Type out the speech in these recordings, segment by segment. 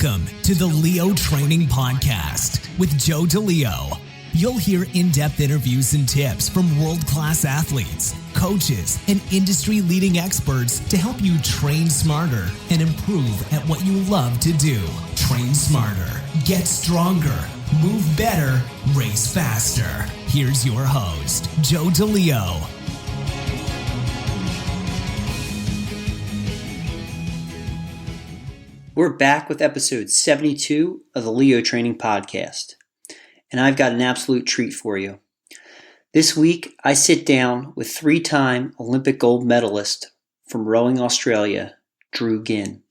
Welcome to the Leo Training Podcast with Joe DeLeo. You'll hear in-depth interviews and tips from world-class athletes, coaches, and industry-leading experts to help you train smarter and improve at what you love to do. Train smarter, get stronger, move better, race faster. Here's your host, Joe DeLeo. We're back with episode 72 of the Leo Training Podcast, and I've got an absolute treat for you. This week, I sit down with three-time Olympic gold medalist from rowing Australia, Ginn.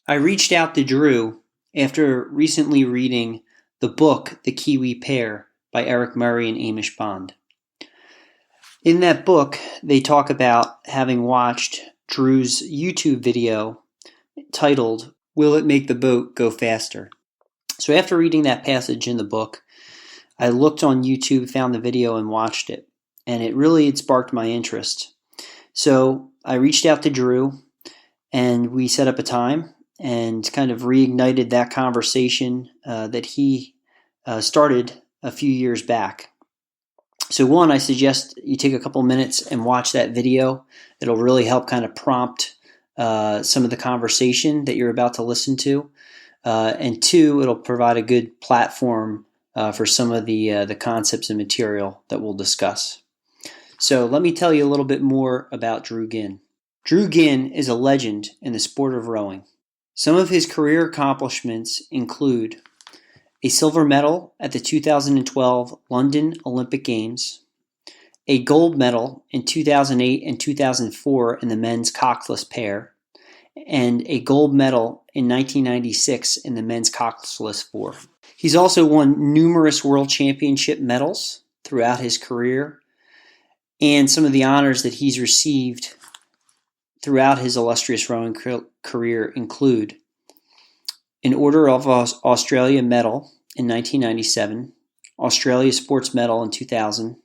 I reached out to Drew after recently reading the book, The Kiwi Pair, by Eric Murray and Amish Bond. In that book, they talk about having watched Drew's YouTube video titled, Will It Make the Boat Go Faster? So after reading that passage in the book, I looked on YouTube, found the video, and watched it. And it sparked my interest. So I reached out to Drew, and we set up a time and kind of reignited that conversation that he started a few years back. So one, I suggest you take a couple minutes and watch that video. It'll really help kind of prompt some of the conversation that you're about to listen to. And two, it'll provide a good platform for some of the concepts and material that we'll discuss. So let me tell you a little bit more about Drew Ginn. Drew Ginn is a legend in the sport of rowing. Some of his career accomplishments include a silver medal at the 2012 London Olympic Games, a gold medal in 2008 and 2004 in the men's Coxless pair, and a gold medal in 1996 in the men's Coxless 4. He's also won numerous world championship medals throughout his career, and some of the honors that he's received throughout his illustrious rowing career include an Order of Australia Medal in 1997, Australia Sports Medal in 2000,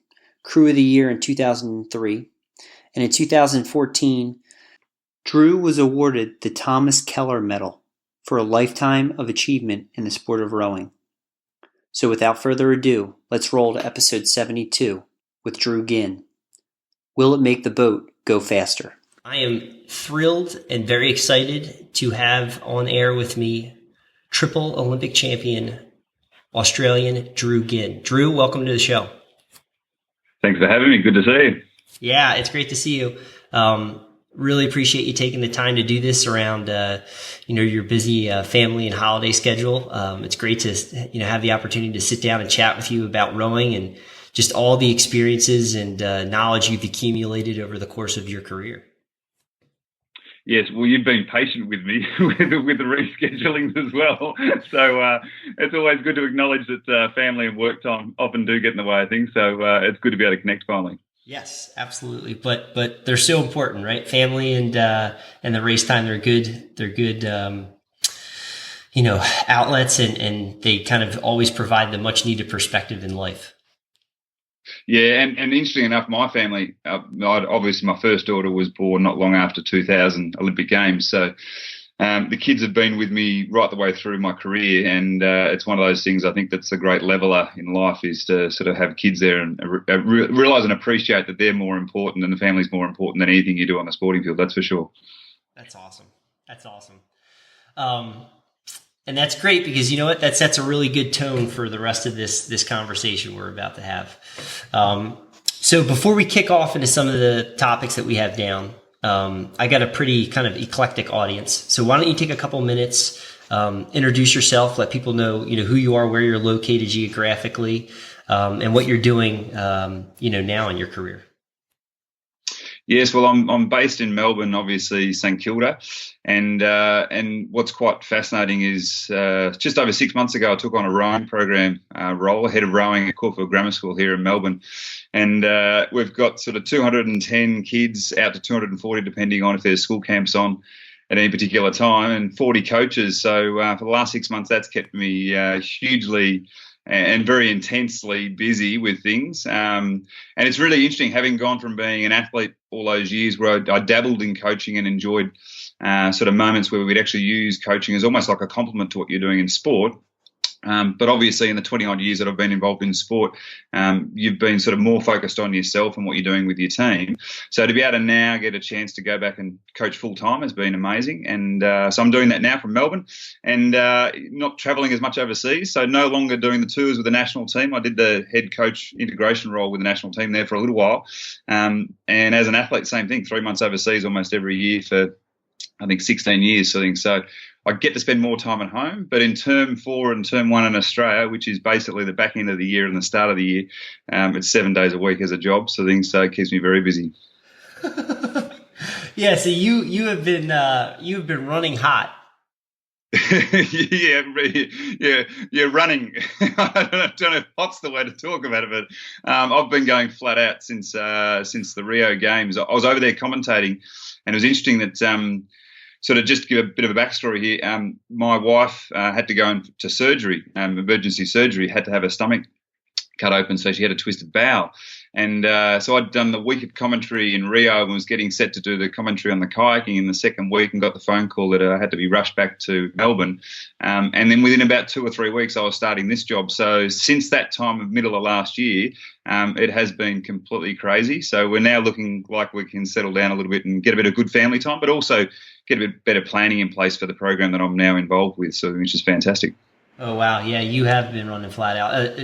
Crew of the Year in 2003, and in 2014, Drew was awarded the Thomas Keller Medal for a lifetime of achievement in the sport of rowing. So without further ado, let's roll to episode 72 with Drew Ginn. Will it make the boat go faster? I am thrilled and very excited to have on air with me triple Olympic champion, Australian Drew Ginn. Drew, welcome to the show. Thanks for having me. Good to see you. Yeah, it's great to see you. Really appreciate you taking the time to do this around, your busy family and holiday schedule. It's great to, have the opportunity to sit down and chat with you about rowing and just all the experiences and knowledge you've accumulated over the course of your career. Yes, well, you've been patient with me with the rescheduling as well. So it's always good to acknowledge that family and work time often do get in the way of things. So it's good to be able to connect finally. Yes, absolutely. But they're so important, right? Family and the race time, they're good, outlets and they kind of always provide the much needed perspective in life. Yeah, and interesting enough, my family, obviously my first daughter was born not long after 2000 Olympic Games. So the kids have been with me right the way through my career. And it's one of those things I think that's a great leveler in life is to sort of have kids there and realise and appreciate that they're more important and the family's more important than anything you do on the sporting field. That's for sure. That's awesome. And that's great because you know what? That sets a really good tone for the rest of this conversation we're about to have. So before we kick off into some of the topics that we have down, I got a pretty kind of eclectic audience. So why don't you take a couple minutes, introduce yourself, let people know, who you are, where you're located geographically, and what you're doing, now in your career. Yes, well, I'm based in Melbourne, obviously St Kilda, and what's quite fascinating is just over 6 months ago I took on a rowing program role, head of rowing at Caulfield Grammar School here in Melbourne, and we've got sort of 210 kids out to 240 depending on if there's school camps on at any particular time, and 40 coaches. So for the last 6 months, that's kept me hugely and very intensely busy with things. And it's really interesting, having gone from being an athlete all those years where I dabbled in coaching and enjoyed sort of moments where we'd actually use coaching as almost like a complement to what you're doing in sport. But obviously in the 20-odd years that I've been involved in sport, you've been sort of more focused on yourself and what you're doing with your team. So to be able to now get a chance to go back and coach full-time has been amazing. And so I'm doing that now from Melbourne and not travelling as much overseas. So no longer doing the tours with the national team. I did the head coach integration role with the national team there for a little while. And as an athlete, same thing, 3 months overseas almost every year for, I think, 16 years. So I get to spend more time at home, but in term 4 and term 1 in Australia, which is basically the back end of the year and the start of the year, it's 7 days a week as a job. So it keeps me very busy. Yeah. So you have been running hot. yeah, running. I don't know if hot's the way to talk about it, but I've been going flat out since the Rio Games. I was over there commentating, and it was interesting that. Sort of just to give a bit of a backstory here, my wife had to go into surgery, emergency surgery, had to have her stomach cut open, so she had a twisted bowel. And so I'd done the week of commentary in Rio and was getting set to do the commentary on the kayaking in the second week and got the phone call that I had to be rushed back to Melbourne. And then within about 2 or 3 weeks, I was starting this job. So since that time of middle of last year, it has been completely crazy. So we're now looking like we can settle down a little bit and get a bit of good family time, but also get a bit better planning in place for the program that I'm now involved with, so which is fantastic. Oh, wow. Yeah, you have been running flat out.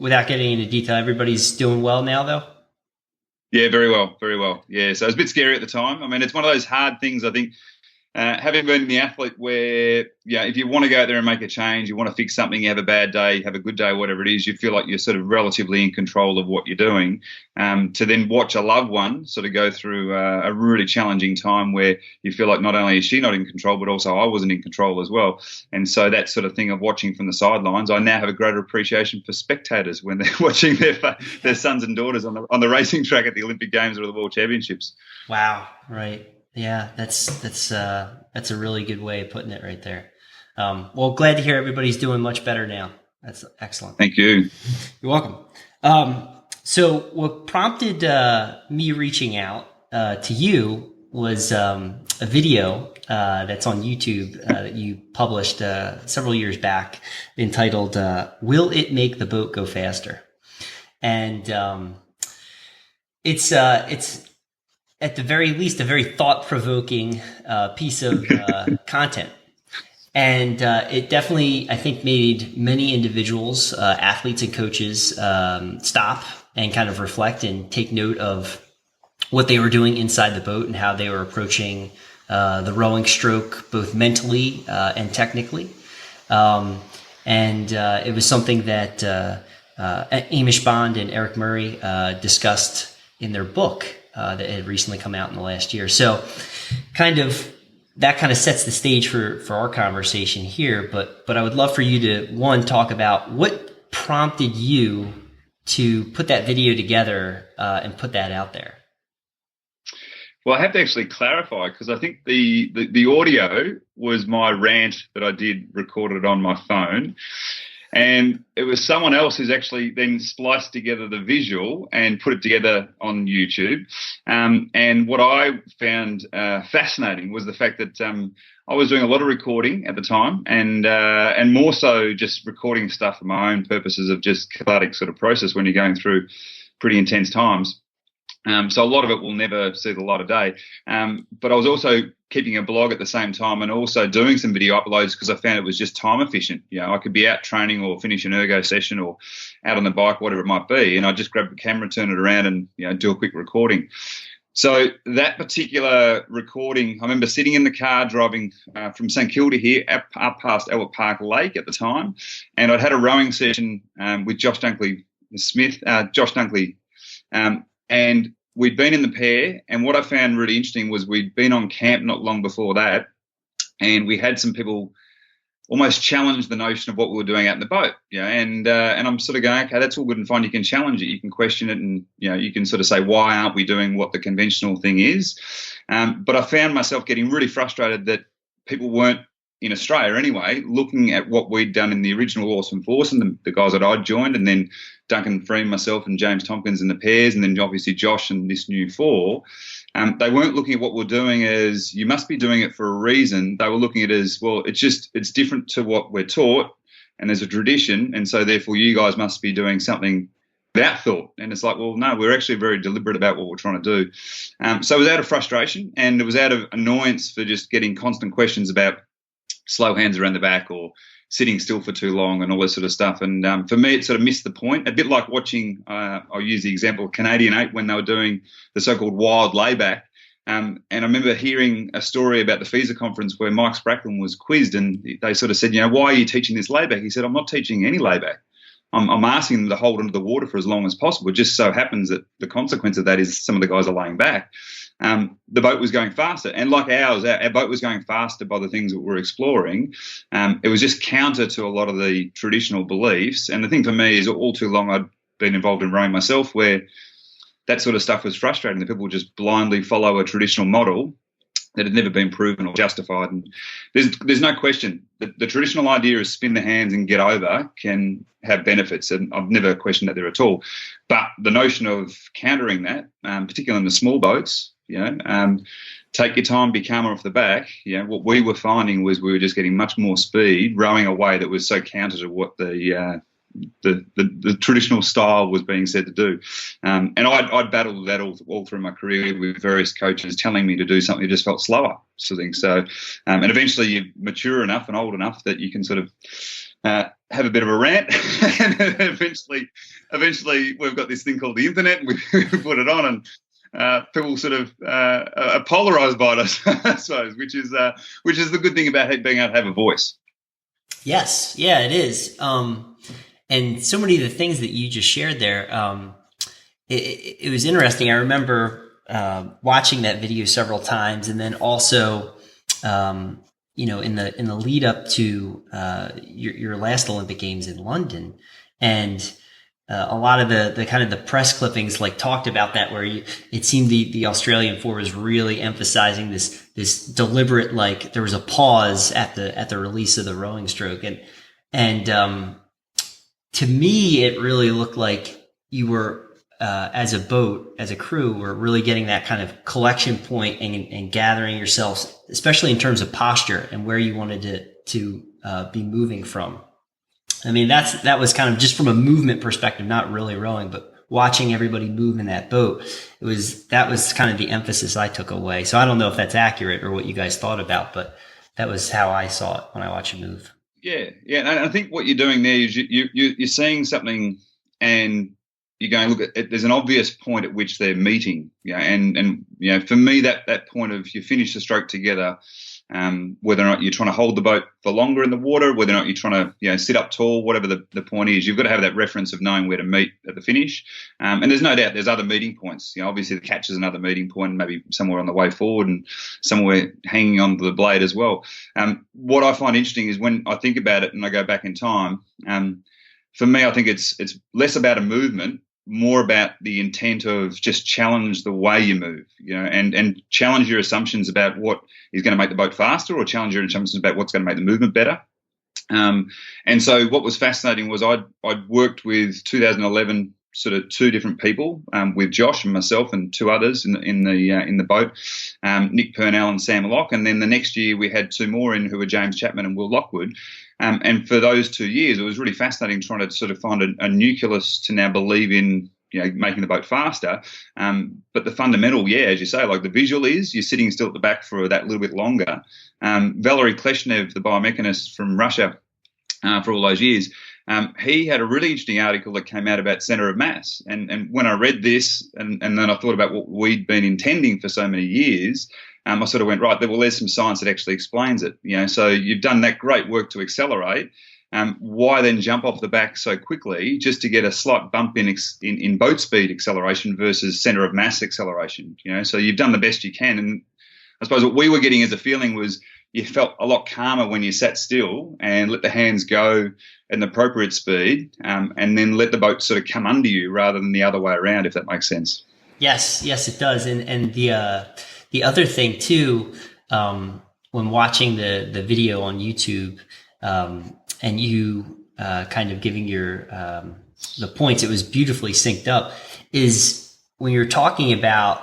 Without getting into detail, everybody's doing well now, though? Yeah, very well, very well. Yeah, so it was a bit scary at the time. I mean, it's one of those hard things, I think, having been the athlete where, if you want to go out there and make a change, you want to fix something, you have a bad day, have a good day, whatever it is, you feel like you're sort of relatively in control of what you're doing, to then watch a loved one sort of go through a really challenging time where you feel like not only is she not in control, but also I wasn't in control as well. And so that sort of thing of watching from the sidelines, I now have a greater appreciation for spectators when they're watching their sons and daughters on the racing track at the Olympic Games or the World Championships. Wow, right. Yeah, that's a really good way of putting it right there. Well, glad to hear everybody's doing much better now. That's excellent. Thank you. You're welcome. So what prompted me reaching out to you was a video that's on YouTube that you published several years back entitled "Will It Make the Boat Go Faster?" And it's at the very least a very thought-provoking piece of content. And it definitely, I think, made many individuals, athletes and coaches, stop and kind of reflect and take note of what they were doing inside the boat and how they were approaching the rowing stroke, both mentally and technically. And it was something that Amish Bond and Eric Murray discussed in their book that had recently come out in the last year. So that kind of sets the stage for our conversation here. But I would love for you to, one, talk about what prompted you to put that video together and put that out there. Well, I have to actually clarify, because I think the audio was my rant that I did recorded on my phone. And it was someone else who's actually then spliced together the visual and put it together on YouTube. And what I found fascinating was the fact that I was doing a lot of recording at the time, and more so just recording stuff for my own purposes of just cathartic sort of process when you're going through pretty intense times. So a lot of it will never see the light of day. But I was also keeping a blog at the same time and also doing some video uploads because I found it was just time efficient. I could be out training or finish an ergo session or out on the bike, whatever it might be, and I just grab the camera, turn it around and, do a quick recording. So that particular recording, I remember sitting in the car driving from St Kilda here up past Albert Park Lake at the time, and I'd had a rowing session with Josh Dunkley, and we'd been in the pair, and what I found really interesting was we'd been on camp not long before that, and we had some people almost challenge the notion of what we were doing out in the boat. And I'm sort of going, okay, that's all good and fine. You can challenge it, you can question it, and you can sort of say, why aren't we doing what the conventional thing is? But I found myself getting really frustrated that people weren't in Australia anyway, looking at what we'd done in the original Awesome Force and the guys that I'd joined, and then Duncan Freeman, myself, and James Tompkins in the pairs, and then obviously Josh and this new four. They weren't looking at what we're doing as you must be doing it for a reason. They were looking at it as, well, it's different to what we're taught, and there's a tradition, and so therefore you guys must be doing something without thought. And it's like, well, no, we're actually very deliberate about what we're trying to do. So it was out of frustration, and it was out of annoyance for just getting constant questions about slow hands around the back or sitting still for too long and all this sort of stuff. And for me, it sort of missed the point. A bit like watching, I'll use the example of Canadian 8 when they were doing the so-called wild layback. And I remember hearing a story about the FISA conference where Mike Spracklen was quizzed, and they sort of said, why are you teaching this layback? He said, I'm not teaching any layback. I'm asking them to hold onto the water for as long as possible. It just so happens that the consequence of that is some of the guys are laying back. The boat was going faster. And like ours, our boat was going faster by the things that we're exploring. It was just counter to a lot of the traditional beliefs. And the thing for me is all too long I'd been involved in rowing myself where that sort of stuff was frustrating. The people would just blindly follow a traditional model that had never been proven or justified. And there's no question that the traditional idea of spin the hands and get over can have benefits, and I've never questioned that there at all. But the notion of countering that, particularly in the small boats, take your time, be calmer off the back. What we were finding was we were just getting much more speed, rowing a way that was so counter to what the traditional style was being said to do. And I'd battled that all through my career with various coaches telling me to do something that just felt slower, sort of thing. So, and eventually you mature enough and old enough that you can sort of have a bit of a rant. And eventually we've got this thing called the internet, and we put it on, and people sort of are polarised by it, I suppose, which is the good thing about being able to have a voice. Yes, yeah, it is. And so many of the things that you just shared there, it was interesting. I remember watching that video several times, and then also, in the lead up to your last Olympic Games in London, and a lot of the kind of the press clippings talked about that, where it seemed the Australian four was really emphasizing this deliberate, there was a pause at the release of the rowing stroke, and to me, it really looked like you were, as a boat, as a crew, were really getting that kind of collection point and gathering yourselves, especially in terms of posture and where you wanted to be moving from. I mean, that was kind of just from a movement perspective, not really rowing, but watching everybody move in that boat. That was kind of the emphasis I took away. So I don't know if that's accurate or what you guys thought about, but that was how I saw it when I watched you move. Yeah. And I think what you're doing there is you're seeing something, and you're going, look, there's an obvious point at which they're meeting. And for me, that point of you finish the stroke together, whether or not you're trying to hold the boat for longer in the water, whether or not you're trying to sit up tall, whatever the point is, you've got to have that reference of knowing where to meet at the finish. And there's no doubt there's other meeting points. Obviously the catch is another meeting point, maybe somewhere on the way forward and somewhere hanging on the blade as well. What I find interesting is when I think about it and I go back in time, for me, I think it's less about a movement, more about the intent of just challenge the way you move, and challenge your assumptions about what is going to make the boat faster, or challenge your assumptions about what's going to make the movement better. And so what was fascinating was I'd worked with 2011 sort of two different people, with Josh and myself and two others in the boat, Nick Purnell and Sam Locke. And then the next year we had two more in, who were James Chapman and Will Lockwood. And for those 2 years, it was really fascinating trying to sort of find a nucleus to now believe in, making the boat faster. But the fundamental, as you say, the visual is you're sitting still at the back for that little bit longer. Valery Kleshnev, the biomechanist from Russia, for all those years, he had a really interesting article that came out about centre of mass. And when I read this and then I thought about what we'd been intending for so many years, I sort of went, right, well, there's some science that actually explains it. So you've done that great work to accelerate. Why then jump off the back so quickly just to get a slight bump in boat speed acceleration versus centre of mass acceleration? So you've done the best you can. And I suppose what we were getting as a feeling was you felt a lot calmer when you sat still and let the hands go at an appropriate speed, and then let the boat sort of come under you rather than the other way around, if that makes sense. Yes, it does. And the other thing too, when watching the video on YouTube, and you kind of giving your the points, it was beautifully synced up. Is when you're talking about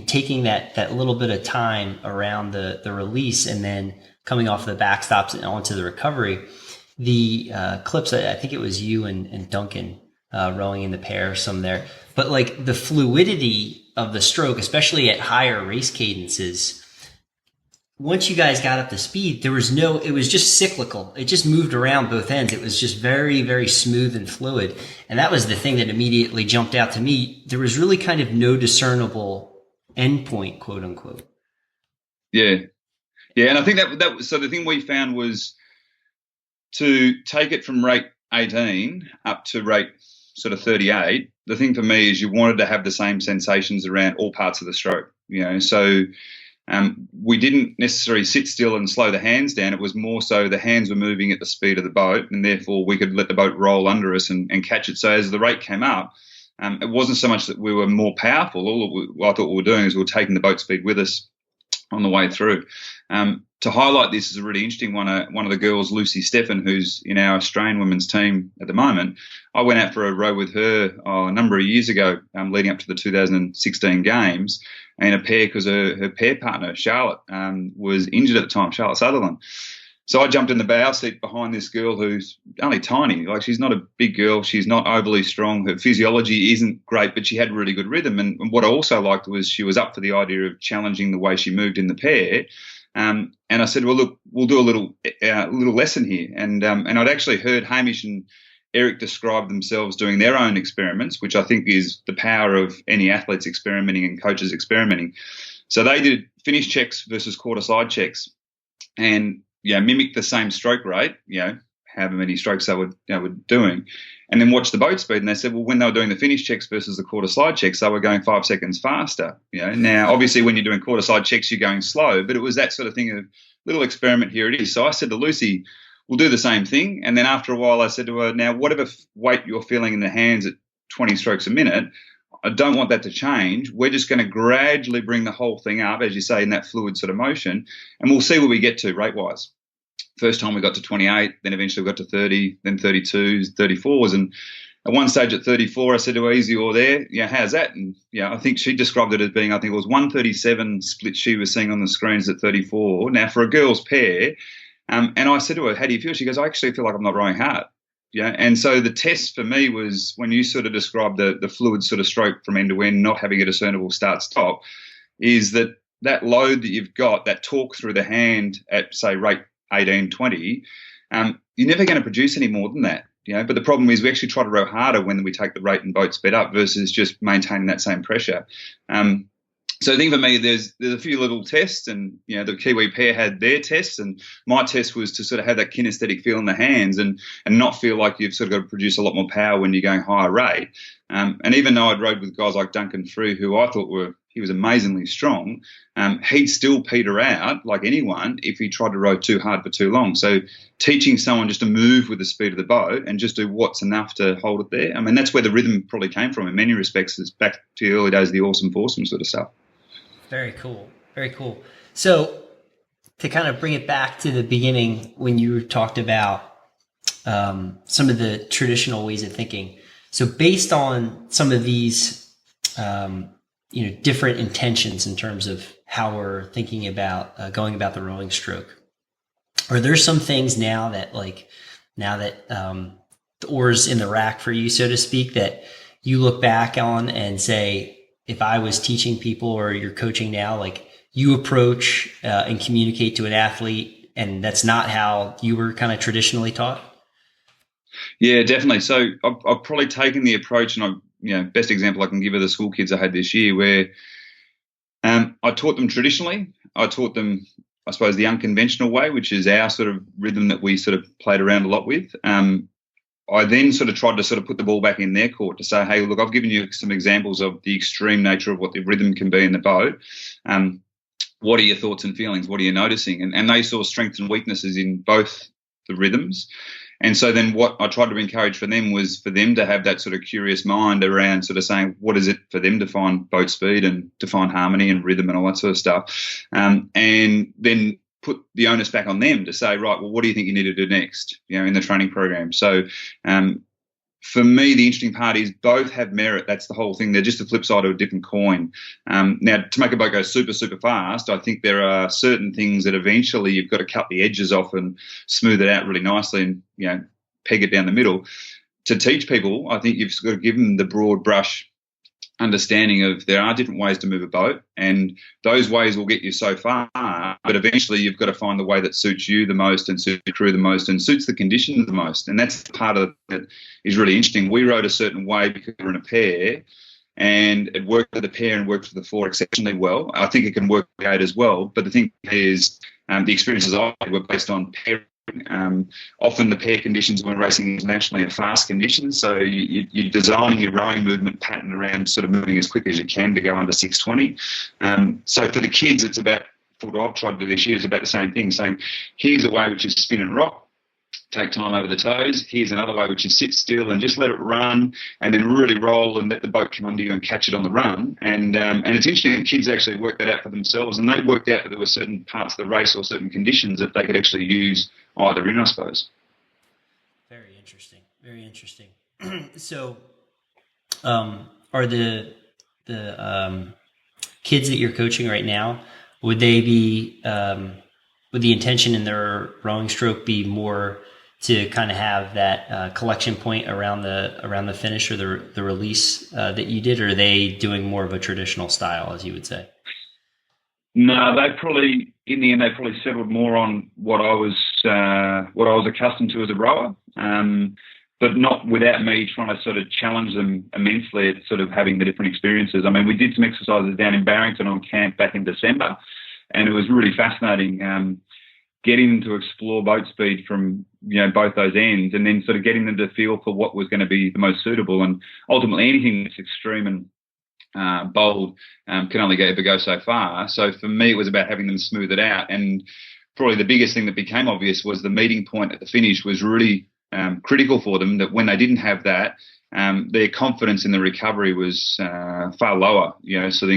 taking that little bit of time around the release and then coming off the backstops and onto the recovery. The clips, I think it was you and Duncan rowing in the pair, some there, but like the fluidity of the stroke, especially at higher race cadences. Once you guys got up to speed, it was just cyclical. It just moved around both ends. It was just very, very smooth and fluid. And that was the thing that immediately jumped out to me. There was really kind of no discernible endpoint, quote unquote. Yeah. And I think that was, so the thing we found was to take it from rate 18 up to rate sort of 38. The thing for me is you wanted to have the same sensations around all parts of the stroke, so we didn't necessarily sit still and slow the hands down. It was more so the hands were moving at the speed of the boat, and therefore we could let the boat roll under us and catch it. So as the rate came up, it wasn't so much that we were more powerful. I thought we were doing is we were taking the boat speed with us on the way through. To highlight this is a really interesting one. One of the girls, Lucy Steffen, who's in our Australian women's team at the moment, I went out for a row with her a number of years ago, leading up to the 2016 games, in a pair because her pair partner, Charlotte, was injured at the time, Charlotte Sutherland. So I jumped in the bow seat behind this girl who's only tiny. Like, she's not a big girl. She's not overly strong. Her physiology isn't great, but she had really good rhythm. And what I also liked was she was up for the idea of challenging the way she moved in the pair. And I said, well, look, we'll do a little lesson here. And I'd actually heard Hamish and Eric describe themselves doing their own experiments, which I think is the power of any athletes experimenting and coaches experimenting. So they did finish checks versus quarter slide checks, and mimic the same stroke rate, however many strokes they were doing, and then watch the boat speed. And they said, well, when they were doing the finish checks versus the quarter slide checks, they were going 5 seconds faster. Now, obviously, when you're doing quarter slide checks, you're going slow, but it was that sort of thing of little experiment, here it is. So I said to Lucy, we'll do the same thing. And then after a while, I said to her, now, whatever weight you're feeling in the hands at 20 strokes a minute, I don't want that to change. We're just going to gradually bring the whole thing up, as you say, in that fluid sort of motion, and we'll see where we get to rate-wise. First time we got to 28, then eventually we got to 30, then 32s, 34s. And at one stage at 34, I said to her, easy or there, how's that? And I think she described it as being, I think it was 137 split she was seeing on the screens at 34. Now, for a girls' pair, and I said to her, how do you feel? She goes, I actually feel like I'm not rowing hard. And so the test for me was when you sort of described the fluid sort of stroke from end to end, not having a discernible start-stop, is that load that you've got, that torque through the hand at, say, rate 18, 20, you're never going to produce any more than that. But the problem is we actually try to row harder when we take the rate and boat speed up versus just maintaining that same pressure. So I think for me, there's a few little tests, and the Kiwi pair had their tests, and my test was to sort of have that kinesthetic feel in the hands and not feel like you've sort of got to produce a lot more power when you're going higher rate. And even though I'd rowed with guys like Duncan Frew, who I thought he was amazingly strong, he'd still peter out like anyone if he tried to row too hard for too long. So teaching someone just to move with the speed of the boat and just do what's enough to hold it there. I mean, that's where the rhythm probably came from in many respects. It's back to the early days of the awesome foursome sort of stuff. Very cool. Very cool. So to kind of bring it back to the beginning when you talked about some of the traditional ways of thinking. So based on some of these, different intentions in terms of how we're thinking about going about the rowing stroke, are there some things now that the oar's in the rack for you, so to speak, that you look back on and say, if I was teaching people or you're coaching now, like you approach and communicate to an athlete, and that's not how you were kind of traditionally taught? Yeah, definitely. So I've probably taken the approach, and best example I can give are the school kids I had this year, where I taught them traditionally. I taught them, I suppose, the unconventional way, which is our sort of rhythm that we sort of played around a lot with. I then sort of tried to sort of put the ball back in their court to say, hey, look, I've given you some examples of the extreme nature of what the rhythm can be in the boat. What are your thoughts and feelings? What are you noticing? And they saw strengths and weaknesses in both the rhythms. And so then what I tried to encourage for them was for them to have that sort of curious mind around sort of saying, what is it for them to find boat speed and to find harmony and rhythm and all that sort of stuff. And then put the onus back on them to say, right, well, what do you think you need to do next, in the training program? So for me, the interesting part is both have merit. That's the whole thing. They're just the flip side of a different coin. Now, to make a boat go super, super fast, I think there are certain things that eventually you've got to cut the edges off and smooth it out really nicely and, peg it down the middle. To teach people, I think you've got to give them the broad brush understanding of there are different ways to move a boat, and those ways will get you so far, but eventually you've got to find the way that suits you the most and suits the crew the most and suits the conditions the most. And that's the part of it that is really interesting. We rode a certain way because we're in a pair, and it worked for the pair and worked for the four exceptionally well. I think it can work for the 8 as well, but the thing is the experiences I had were based on pairing. Often the pair conditions when racing internationally are fast conditions, so you're designing your rowing movement pattern around sort of moving as quick as you can to go under 620. So for the kids, it's about, for what I've tried to do this year, is about the same thing, saying here's a way which is spin and rock, take time over the toes. Here's another way which is sit still and just let it run, and then really roll and let the boat come under you and catch it on the run. And it's interesting that kids actually worked that out for themselves, and they worked out that there were certain parts of the race or certain conditions that they could actually use either in, I suppose. Very interesting. Very interesting. So, are the kids that you're coaching right now, would they be would the intention in their rowing stroke be more to kind of have that collection point around the finish or the release that you did, or are they doing more of a traditional style, as you would say? No, they probably, in the end, they probably settled more on what I was accustomed to as a rower, but not without me trying to sort of challenge them immensely at sort of having the different experiences. I mean, we did some exercises down in Barrington on camp back in December, and it was really fascinating getting them to explore boat speed from both those ends, and then sort of getting them to feel for what was going to be the most suitable. And ultimately, anything that's extreme and bold can only ever go so far. So for me, it was about having them smooth it out. And probably the biggest thing that became obvious was the meeting point at the finish was really critical for them, that when they didn't have that, their confidence in the recovery was far lower,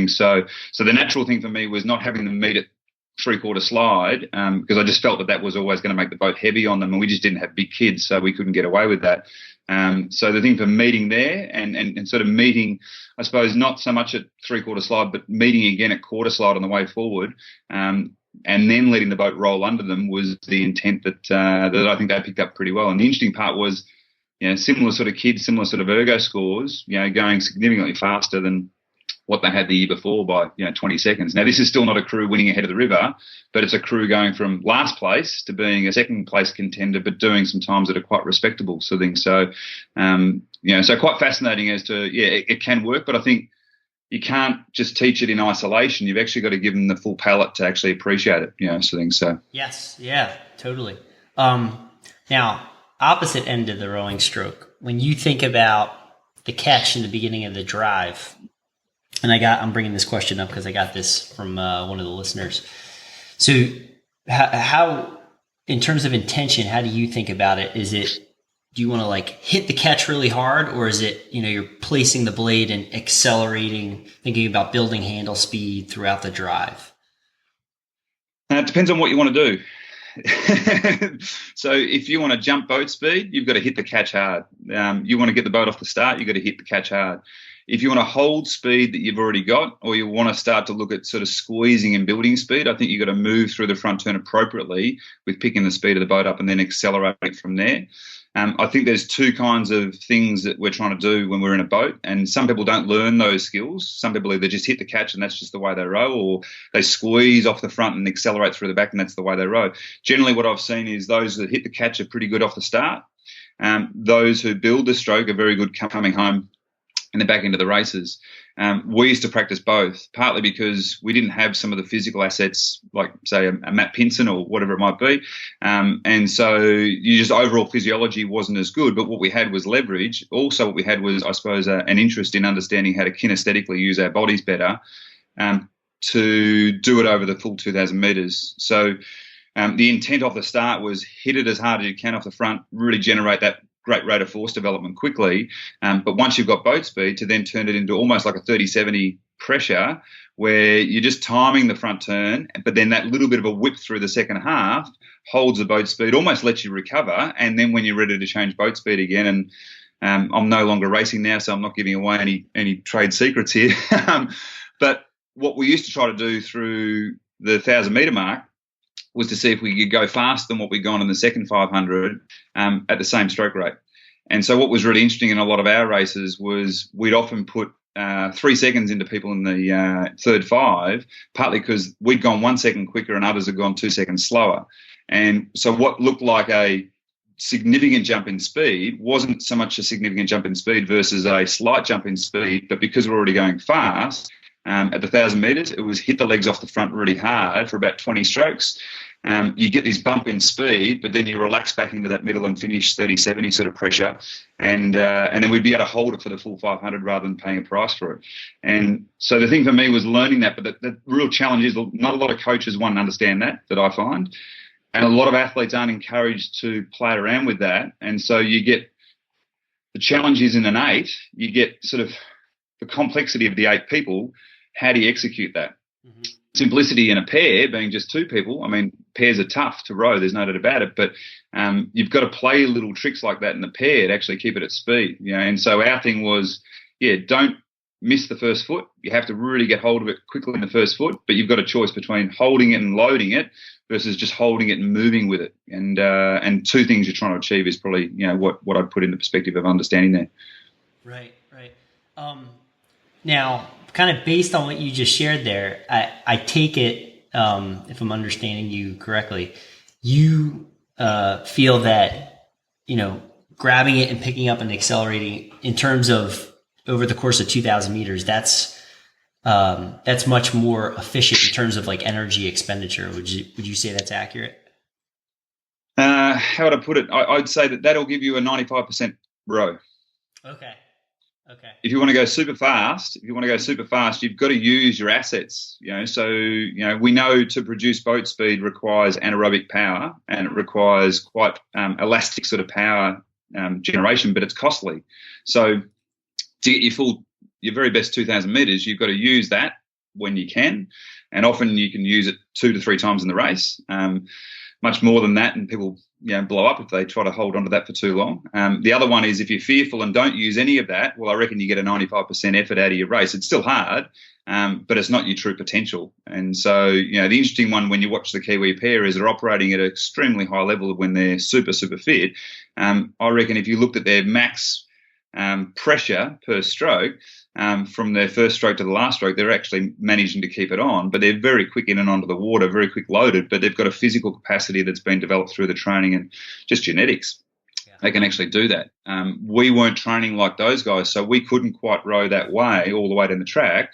So the natural thing for me was not having them meet at three-quarter slide, because I just felt that was always going to make the boat heavy on them, and we just didn't have big kids, so we couldn't get away with that. So the thing for meeting there and sort of meeting, I suppose, not so much at three-quarter slide, but meeting again at quarter slide on the way forward, and then letting the boat roll under them was the intent that I think they picked up pretty well. And the interesting part was, similar sort of kids, similar sort of ergo scores, going significantly faster than what they had the year before by 20 seconds. Now, this is still not a crew winning ahead of the river, but it's a crew going from last place to being a second place contender, but doing some times that are quite respectable. So quite fascinating as to, it can work, but I think you can't just teach it in isolation. You've actually got to give them the full palette to actually appreciate it, So. Yes. Yeah, totally. Now, opposite end of the rowing stroke, when you think about the catch in the beginning of the drive, and I'm bringing this question up because I got this from one of the listeners. So how, in terms of intention, how do you think about it? Do you want to hit the catch really hard, or is it, you're placing the blade and accelerating, thinking about building handle speed throughout the drive? It depends on what you want to do. So if you want to jump boat speed, you've got to hit the catch hard. You want to get the boat off the start, you've got to hit the catch hard. If you want to hold speed that you've already got, or you want to start to look at sort of squeezing and building speed, I think you've got to move through the front turn appropriately with picking the speed of the boat up and then accelerating from there. I think there's two kinds of things that we're trying to do when we're in a boat, and some people don't learn those skills. Some people either just hit the catch and that's just the way they row, or they squeeze off the front and accelerate through the back and that's the way they row. Generally, what I've seen is those that hit the catch are pretty good off the start. Those who build the stroke are very good coming home in the back end of the races. We used to practice both, partly because we didn't have some of the physical assets like, say, a Matt Pinson or whatever it might be. And so just overall physiology wasn't as good, but what we had was leverage. Also what we had was, I suppose, an interest in understanding how to kinesthetically use our bodies better to do it over the full 2,000 metres. So the intent off the start was hit it as hard as you can off the front, really generate that great rate of force development quickly, but once you've got boat speed, to then turn it into almost like a 30-70 pressure where you're just timing the front turn, but then that little bit of a whip through the second half holds the boat speed, almost lets you recover. And then when you're ready to change boat speed again, and I'm no longer racing now, so I'm not giving away any trade secrets here. But what we used to try to do through the 1,000-meter mark was to see if we could go faster than what we'd gone in the second 500 at the same stroke rate. And so what was really interesting in a lot of our races was we'd often put 3 seconds into people in the third 5, partly because we'd gone 1 second quicker and others had gone 2 seconds slower. And so what looked like a significant jump in speed wasn't so much a significant jump in speed versus a slight jump in speed, but because we're already going fast, at the 1,000 metres, it was hit the legs off the front really hard for about 20 strokes. You get this bump in speed, but then you relax back into that middle and finish 30-70 sort of pressure. And then we'd be able to hold it for the full 500 rather than paying a price for it. And so the thing for me was learning that, but the real challenge is not a lot of coaches, one, understand that I find. And a lot of athletes aren't encouraged to play around with that. And so you get the challenge is in an 8, you get sort of the complexity of the 8 people. How do you execute that? Mm-hmm. Simplicity in a pair, being just 2 people. I mean, pairs are tough to row, there's no doubt about it, but you've got to play little tricks like that in the pair to actually keep it at speed. And so our thing was, don't miss the first foot. You have to really get hold of it quickly in the first foot, but you've got a choice between holding it and loading it versus just holding it and moving with it. And 2 things you're trying to achieve is probably, what I'd put in the perspective of understanding there. Right. Now, kind of based on what you just shared there, I take it, if I'm understanding you correctly, you feel that, grabbing it and picking up and accelerating in terms of over the course of 2,000 meters, that's much more efficient in terms of like energy expenditure. Would you say that's accurate? How would I put it? I'd say that'll give you a 95% row. Okay. If you want to go super fast, you've got to use your assets. So we know to produce boat speed requires anaerobic power, and it requires quite elastic sort of power generation, but it's costly. So to get your very best 2,000 meters, you've got to use that when you can, and often you can use it 2 to 3 times in the race. Much more than that, and people blow up if they try to hold on to that for too long. The other one is if you're fearful and don't use any of that, well, I reckon you get a 95% effort out of your race. It's still hard, but it's not your true potential. And so, the interesting one when you watch the Kiwi pair is they're operating at an extremely high level when they're super, super fit. I reckon if you looked at their max pressure per stroke, from their first stroke to the last stroke, they're actually managing to keep it on, but they're very quick in and onto the water, very quick loaded, but they've got a physical capacity that's been developed through the training and just genetics. Yeah. They can actually do that. We weren't training like those guys, so we couldn't quite row that way all the way down the track,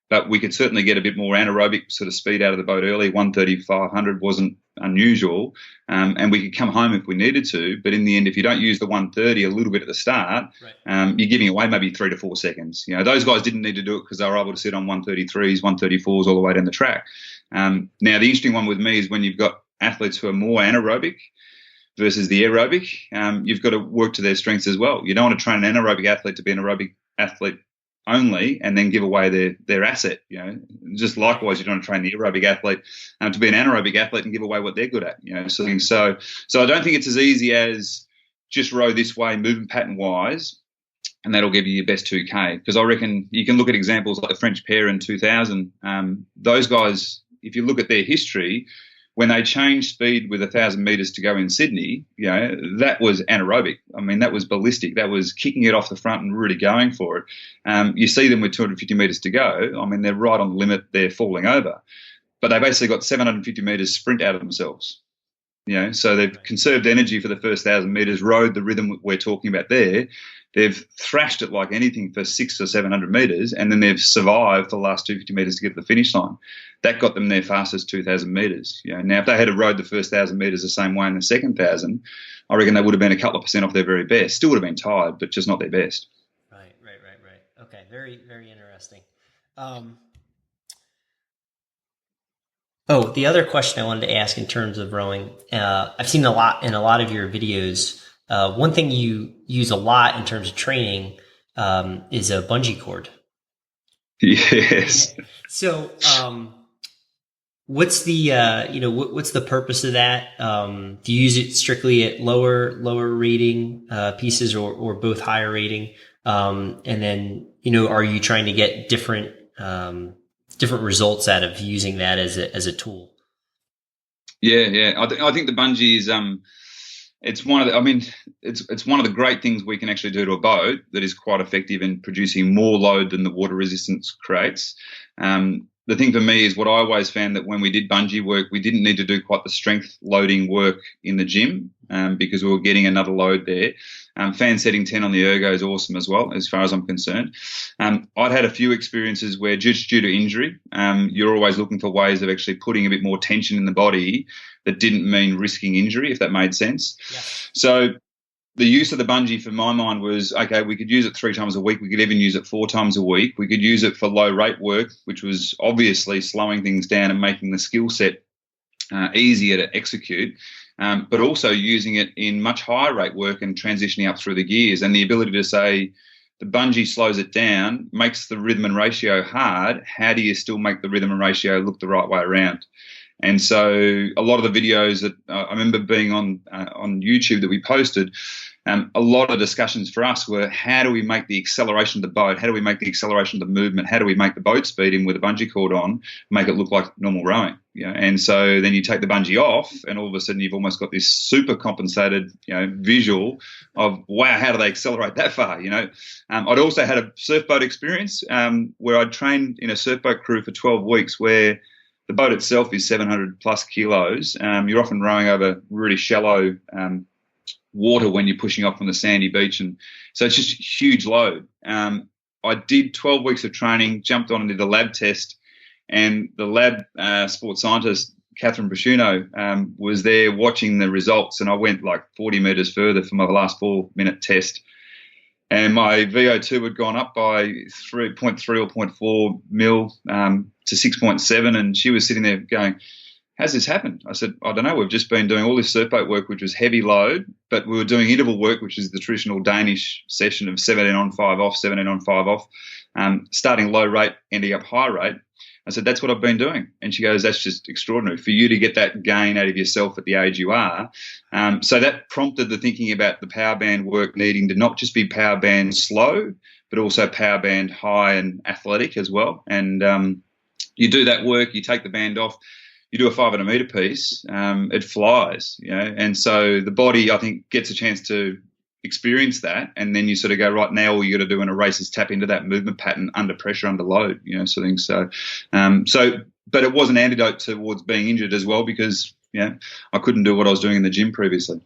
but we could certainly get a bit more anaerobic sort of speed out of the boat early. 130, 500 wasn't unusual, and we could come home if we needed to. But in the end, if you don't use the 130 a little bit at the start, right, you're giving away maybe 3 to 4 seconds. Those guys didn't need to do it because they were able to sit on 133s, 134s all the way down the track. Now, the interesting one with me is when you've got athletes who are more anaerobic versus the aerobic, you've got to work to their strengths as well. You don't want to train an anaerobic athlete to be an aerobic athlete only and then give away their asset. Just likewise, you don't want to train the aerobic athlete to be an anaerobic athlete and give away what they're good at. So I don't think it's as easy as just row this way, moving pattern wise, and that'll give you your best 2K. Because I reckon you can look at examples like the French pair in 2000. Those guys, if you look at their history, when they changed speed with 1,000 meters to go in Sydney, that was anaerobic. I mean, that was ballistic. That was kicking it off the front and really going for it. You see them with 250 meters to go. I mean, they're right on the limit. They're falling over. But they basically got 750 meters sprint out of themselves. So they've conserved energy for the first 1,000 meters, rode the rhythm we're talking about there. They've thrashed it like anything for 600 or 700 meters, and then they've survived the last 250 meters to get to the finish line. That got them their fastest 2,000 meters. Now, if they had rode the first 1,000 meters the same way in the second 1,000, I reckon they would have been a couple of percent off their very best. Still would have been tired, but just not their best. Right. Okay, very, very interesting. The other question I wanted to ask in terms of rowing, I've seen a lot in a lot of your videos. One thing you use a lot in terms of training is a bungee cord. Yes. So, what's the what's the purpose of that? Do you use it strictly at lower rating pieces, or both higher rating? And then are you trying to get different results out of using that as a tool? Yeah. I think the bungee is it's one of the, I mean, it's one of the great things we can actually do to a boat that is quite effective in producing more load than the water resistance creates. The thing for me is what I always found that when we did bungee work, we didn't need to do quite the strength loading work in the gym because we were getting another load there. Fan setting 10 on the ergo is awesome as well, as far as I'm concerned. I'd had a few experiences where just due to injury, you're always looking for ways of actually putting a bit more tension in the body that didn't mean risking injury, if that made sense. Yeah. So the use of the bungee for my mind was, okay, we could use it 3 times a week. We could even use it 4 times a week. We could use it for low rate work, which was obviously slowing things down and making the skill set easier to execute, but also using it in much higher rate work and transitioning up through the gears, and the ability to say the bungee slows it down, makes the rhythm and ratio hard. How do you still make the rhythm and ratio look the right way around? And so a lot of the videos that I remember being on YouTube that we posted, a lot of discussions for us were, how do we make the acceleration of the boat? How do we make the acceleration of the movement? How do we make the boat speed in with a bungee cord on, make it look like normal rowing? And so then you take the bungee off and all of a sudden you've almost got this super compensated, visual of, wow, how do they accelerate that far? I'd also had a surf boat experience where I'd trained in a surf boat crew for 12 weeks where the boat itself is 700 plus kilos. You're often rowing over really shallow water when you're pushing off from the sandy beach. And so it's just a huge load. I did 12 weeks of training, jumped on and did a lab test, and the lab sports scientist, Catherine Pashuno, was there watching the results, and I went like 40 metres further for my last 4-minute test. And my VO2 had gone up by 3.3 or 0.4 mil to 6.7. And she was sitting there going, how's this happened? I said, I don't know. We've just been doing all this surf boat work, which was heavy load, but we were doing interval work, which is the traditional Danish session of 17 on, 5 off, 17 on, 5 off, starting low rate, ending up high rate. I said, that's what I've been doing. And she goes, that's just extraordinary for you to get that gain out of yourself at the age you are. So that prompted the thinking about the power band work needing to not just be power band slow, but also power band high and athletic as well. And you do that work, you take the band off, you do a 500 metre piece, it flies, And so the body, I think, gets a chance to experience that, and then you sort of go, right, now all you got to do in a race is tap into that movement pattern under pressure, under load, sort of thing. So, but it was an antidote towards being injured as well, because I couldn't do what I was doing in the gym previously.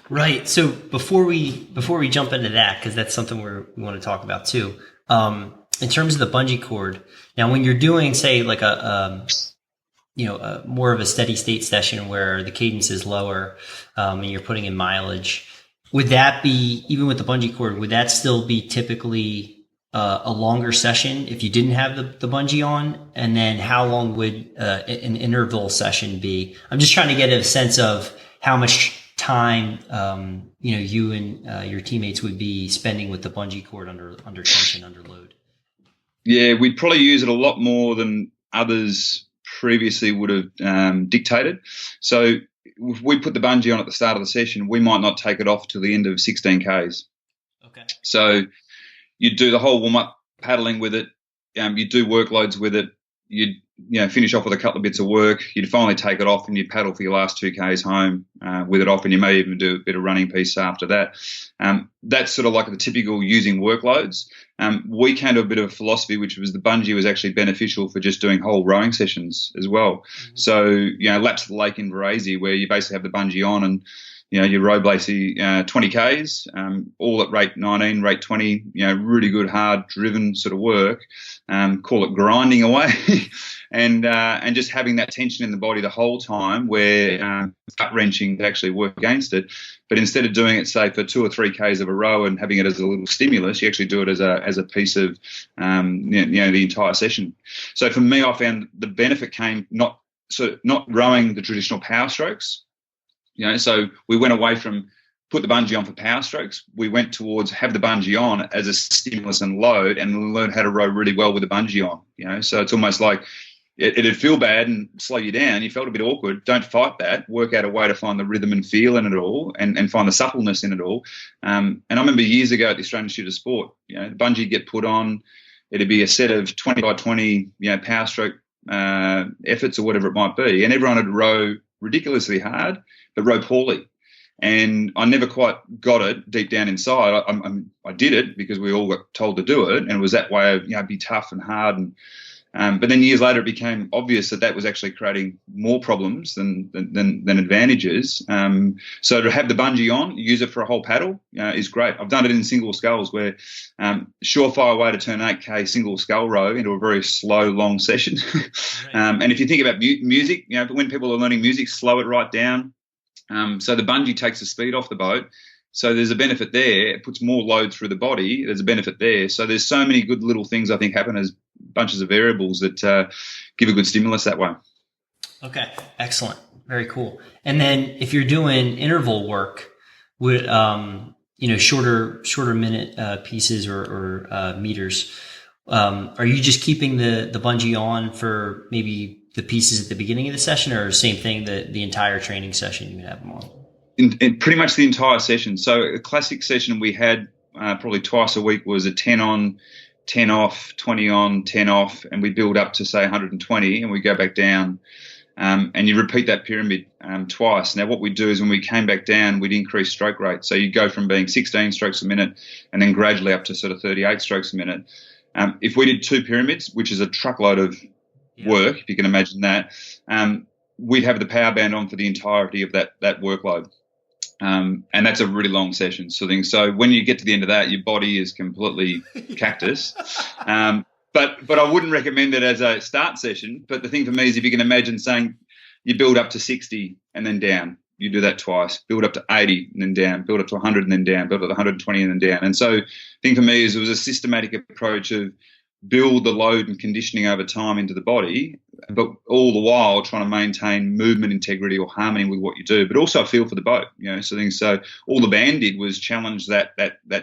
Right. So before we jump into that, because that's something we want to talk about too. In terms of the bungee cord, now when you're doing, say, like a more of a steady state session where the cadence is lower, and you're putting in mileage, would that be, even with the bungee cord, would that still be typically a longer session if you didn't have the bungee on? And then how long would an interval session be? I'm just trying to get a sense of how much time you and your teammates would be spending with the bungee cord under tension, under load. Yeah, we'd probably use it a lot more than others previously would have dictated. So if we put the bungee on at the start of the session, we might not take it off till the end of 16 Ks. Okay. So you'd do the whole warm-up paddling with it. You'd do workloads with it. You'd finish off with a couple of bits of work. You'd finally take it off and you'd paddle for your last 2 Ks home with it off, and you may even do a bit of running piece after that. That's sort of like the typical using workloads. We came to a bit of a philosophy, which was the bungee was actually beneficial for just doing whole rowing sessions as well. Mm-hmm. So, laps of the lake in Varese, where you basically have the bungee on and, you row basically 20 Ks, all at rate 19, rate 20, really good, hard, driven sort of work. Call it grinding away. And just having that tension in the body the whole time, where gut wrenching to actually work against it. But instead of doing it, say, for 2 or 3 Ks of a row and having it as a little stimulus, you actually do it as a piece of the entire session. So for me, I found the benefit came not rowing the traditional power strokes. So we went away from put the bungee on for power strokes, we went towards have the bungee on as a stimulus and load, and learn how to row really well with the bungee on. So it's almost like it'd feel bad and slow you down. You felt a bit awkward. Don't fight that. Work out a way to find the rhythm and feel in it all, and find the suppleness in it all. And I remember years ago at the Australian Institute of Sport, the bungee get put on. It'd be a set of 20 by 20, power stroke efforts or whatever it might be, and everyone would row ridiculously hard, but row poorly. And I never quite got it deep down inside. I did it because we all got told to do it, and it was that way of be tough and hard. And but then years later, it became obvious that was actually creating more problems than advantages. So to have the bungee on, use it for a whole paddle, is great. I've done it in single sculls, where surefire way to turn 8K single scull row into a very slow, long session. Right. And if you think about music, when people are learning music, slow it right down. So the bungee takes the speed off the boat. So there's a benefit there. It puts more load through the body. There's a benefit there. So there's so many good little things I think happen as bunches of variables that give a good stimulus that way. Okay, excellent, very cool. And then if you're doing interval work with shorter minute pieces or meters, are you just keeping the bungee on for maybe the pieces at the beginning of the session, or same thing the entire training session you would have them on? In pretty much the entire session. So a classic session we had probably twice a week was a 10 on, 10 off, 20 on, 10 off, and we build up to say 120, and we go back down, and you repeat that pyramid twice. Now what we do is when we came back down, we'd increase stroke rate. So you go from being 16 strokes a minute and then gradually up to sort of 38 strokes a minute. If we did 2 pyramids, which is a truckload of work, if you can imagine that, we'd have the power band on for the entirety of that workload. And that's a really long session. So when you get to the end of that, your body is completely cactus. But I wouldn't recommend it as a start session. But the thing for me is, if you can imagine saying you build up to 60 and then down, you do that twice, build up to 80 and then down, build up to 100 and then down, build up to 120 and then down. And so the thing for me is it was a systematic approach of build the load and conditioning over time into the body, but all the while trying to maintain movement integrity or harmony with what you do, but also a feel for the boat. So all the band did was challenge that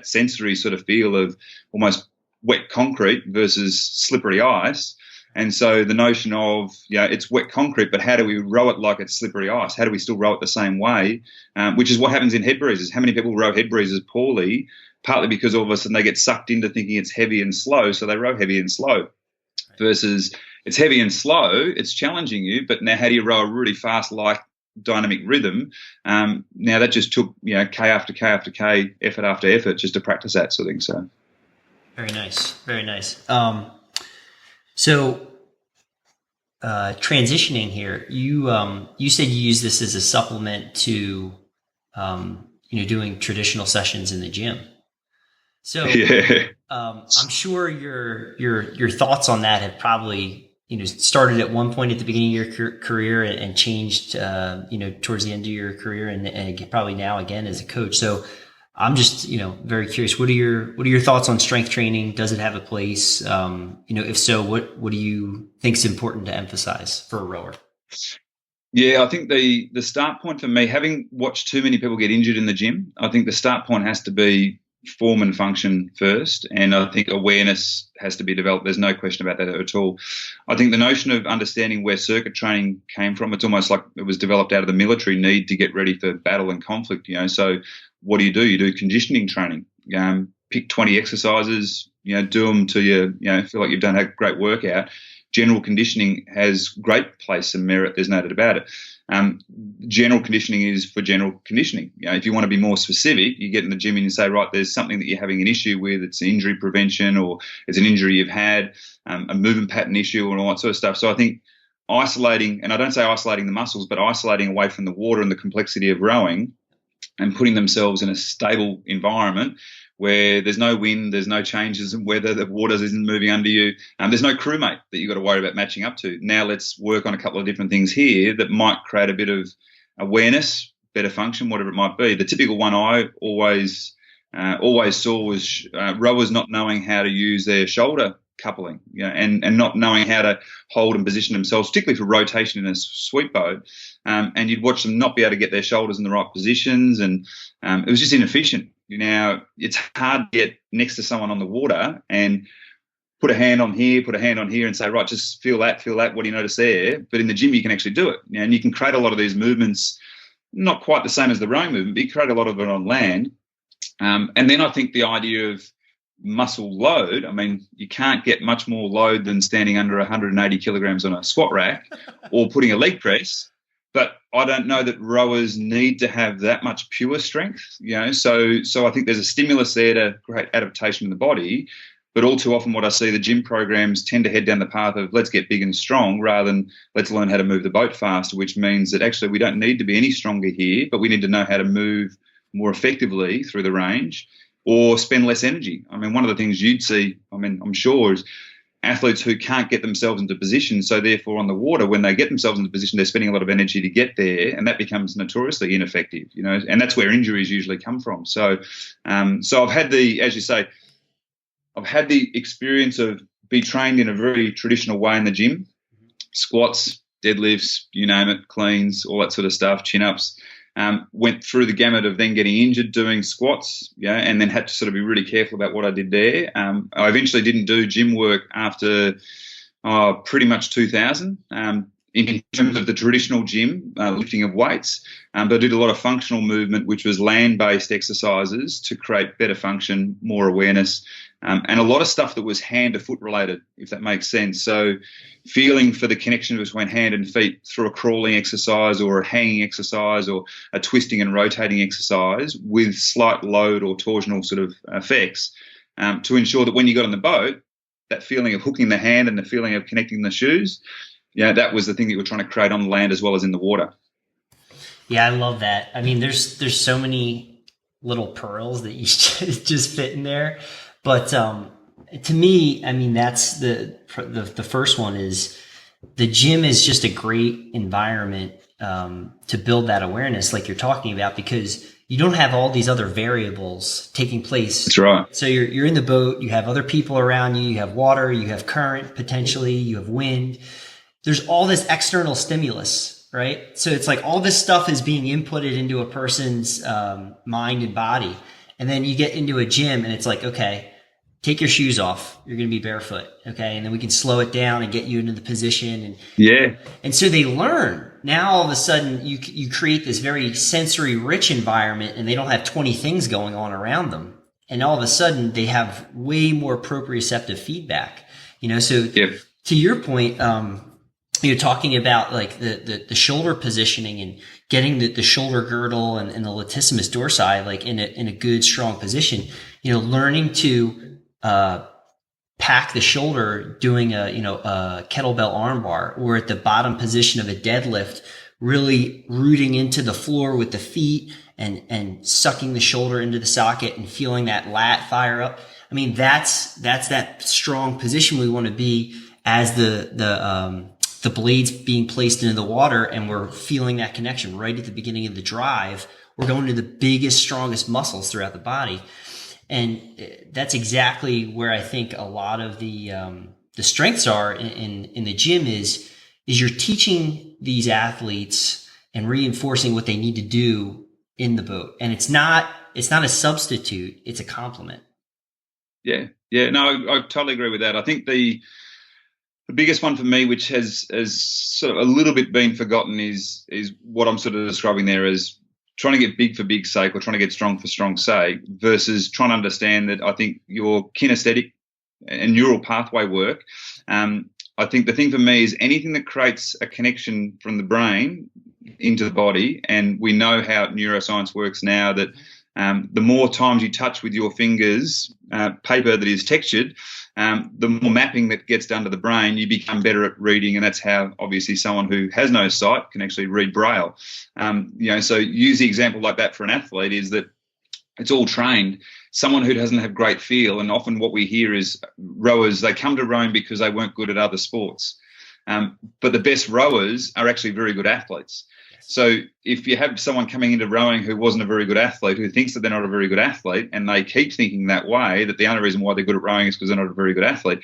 sensory sort of feel of almost wet concrete versus slippery ice. And so the notion of, it's wet concrete, but how do we row it like it's slippery ice? How do we still row it the same way? Which is what happens in head breezes. How many people row head breezes poorly? Partly because all of a sudden they get sucked into thinking it's heavy and slow, so they row heavy and slow. Versus it's heavy and slow, it's challenging you, but now how do you row a really fast, light, dynamic rhythm? Now that just took K after K after K, effort after effort, just to practice that sort of thing. So very nice, very nice. So transitioning here, you said you use this as a supplement to doing traditional sessions in the gym. So I'm sure your thoughts on that have probably started at one point at the beginning of your career and changed towards the end of your career and probably now again as a coach. So I'm just very curious. What are your thoughts on strength training? Does it have a place? If so, what do you think is important to emphasize for a rower? Yeah, I think the start point for me, having watched too many people get injured in the gym, I think the start point has to be form and function first, and I think awareness has to be developed. There's no question about that at all. I think the notion of understanding where circuit training came from, it's almost like it was developed out of the military need to get ready for battle and conflict. So what do? You do conditioning training. Pick 20 exercises, do them till you feel like you've done a great workout. General conditioning has great place and merit. There's no doubt about it. General conditioning is for general conditioning. If you want to be more specific, you get in the gym and you say, right, there's something that you're having an issue with. It's injury prevention, or it's an injury you've had, a movement pattern issue, and all that sort of stuff. So I think isolating, and I don't say isolating the muscles, but isolating away from the water and the complexity of rowing and putting themselves in a stable environment where there's no wind, there's no changes in weather, the water isn't moving under you. There's no crewmate that you've got to worry about matching up to. Now let's work on a couple of different things here that might create a bit of awareness, better function, whatever it might be. The typical one I always saw was rowers not knowing how to use their shoulder coupling, and not knowing how to hold and position themselves, particularly for rotation in a sweep boat. And you'd watch them not be able to get their shoulders in the right positions, and it was just inefficient. Now, it's hard to get next to someone on the water and put a hand on here, and say, right, just feel that, what do you notice there? But in the gym, you can actually do it. And you can create a lot of these movements, not quite the same as the rowing movement, but you create a lot of it on land. And then I think the idea of muscle load, I mean, you can't get much more load than standing under 180 kilograms on a squat rack or putting a leg press. But I don't know that rowers need to have that much pure strength, So I think there's a stimulus there to create adaptation in the body. But all too often what I see, the gym programs tend to head down the path of let's get big and strong rather than let's learn how to move the boat faster, which means that actually we don't need to be any stronger here, but we need to know how to move more effectively through the range or spend less energy. I mean, one of the things you'd see, I'm sure, is athletes who can't get themselves into position, so therefore on the water, when they get themselves into position, they're spending a lot of energy to get there, and that becomes notoriously ineffective, and that's where injuries usually come from. So I've had as you say, I've had the experience of be trained in a very traditional way in the gym, squats, deadlifts, you name it, cleans, all that sort of stuff, chin-ups. Went through the gamut of then getting injured doing squats, and then had to sort of be really careful about what I did there. I eventually didn't do gym work after pretty much 2000 in terms of the traditional gym, lifting of weights. But I did a lot of functional movement, which was land-based exercises to create better function, more awareness, and a lot of stuff that was hand to foot related, if that makes sense. So feeling for the connection between hand and feet through a crawling exercise or a hanging exercise or a twisting and rotating exercise with slight load or torsional sort of effects, to ensure that when you got on the boat, that feeling of hooking the hand and the feeling of connecting the shoes, that was the thing that you were trying to create on land as well as in the water. Yeah, I love that. I mean, there's so many little pearls that you just fit in there. But to me, I mean, that's the first one is the gym is just a great environment to build that awareness like you're talking about, because you don't have all these other variables taking place. That's right. So you're in the boat, you have other people around you, you have water, you have current potentially, you have wind. There's all this external stimulus, right? So it's like all this stuff is being inputted into a person's mind and body. And then you get into a gym and it's like, okay, take your shoes off. You're going to be barefoot. Okay. And then we can slow it down and get you into the position. And so they learn. Now all of a sudden you create this very sensory rich environment, and they don't have 20 things going on around them. And all of a sudden they have way more proprioceptive feedback, so to your point, you're talking about like the shoulder positioning and getting the shoulder girdle and the latissimus dorsi like in a good strong position. Learning to pack the shoulder doing a kettlebell arm bar, or at the bottom position of a deadlift, really rooting into the floor with the feet and sucking the shoulder into the socket and feeling that lat fire up. I mean, that's that strong position we want to be as the blades being placed into the water, and we're feeling that connection right at the beginning of the drive. We're going to the biggest, strongest muscles throughout the body. And that's exactly where I think a lot of the strengths are in the gym is you're teaching these athletes and reinforcing what they need to do in the boat. And it's not a substitute, it's a complement. Yeah. No, I totally agree with that. I think the biggest one for me, which has sort of a little bit been forgotten, is what I'm sort of describing there as trying to get big for big's sake or trying to get strong for strong's sake, versus trying to understand that I think your kinesthetic and neural pathway work. I think the thing for me is anything that creates a connection from the brain into the body, and we know how neuroscience works now that the more times you touch with your fingers paper that is textured, the more mapping that gets done to the brain, you become better at reading, and that's how obviously someone who has no sight can actually read Braille. So use the example like that for an athlete is that it's all trained. Someone who doesn't have great feel, and often what we hear is rowers, they come to rowing because they weren't good at other sports. But the best rowers are actually very good athletes. So if you have someone coming into rowing who wasn't a very good athlete, who thinks that they're not a very good athlete, and they keep thinking that way, that the only reason why they're good at rowing is because they're not a very good athlete,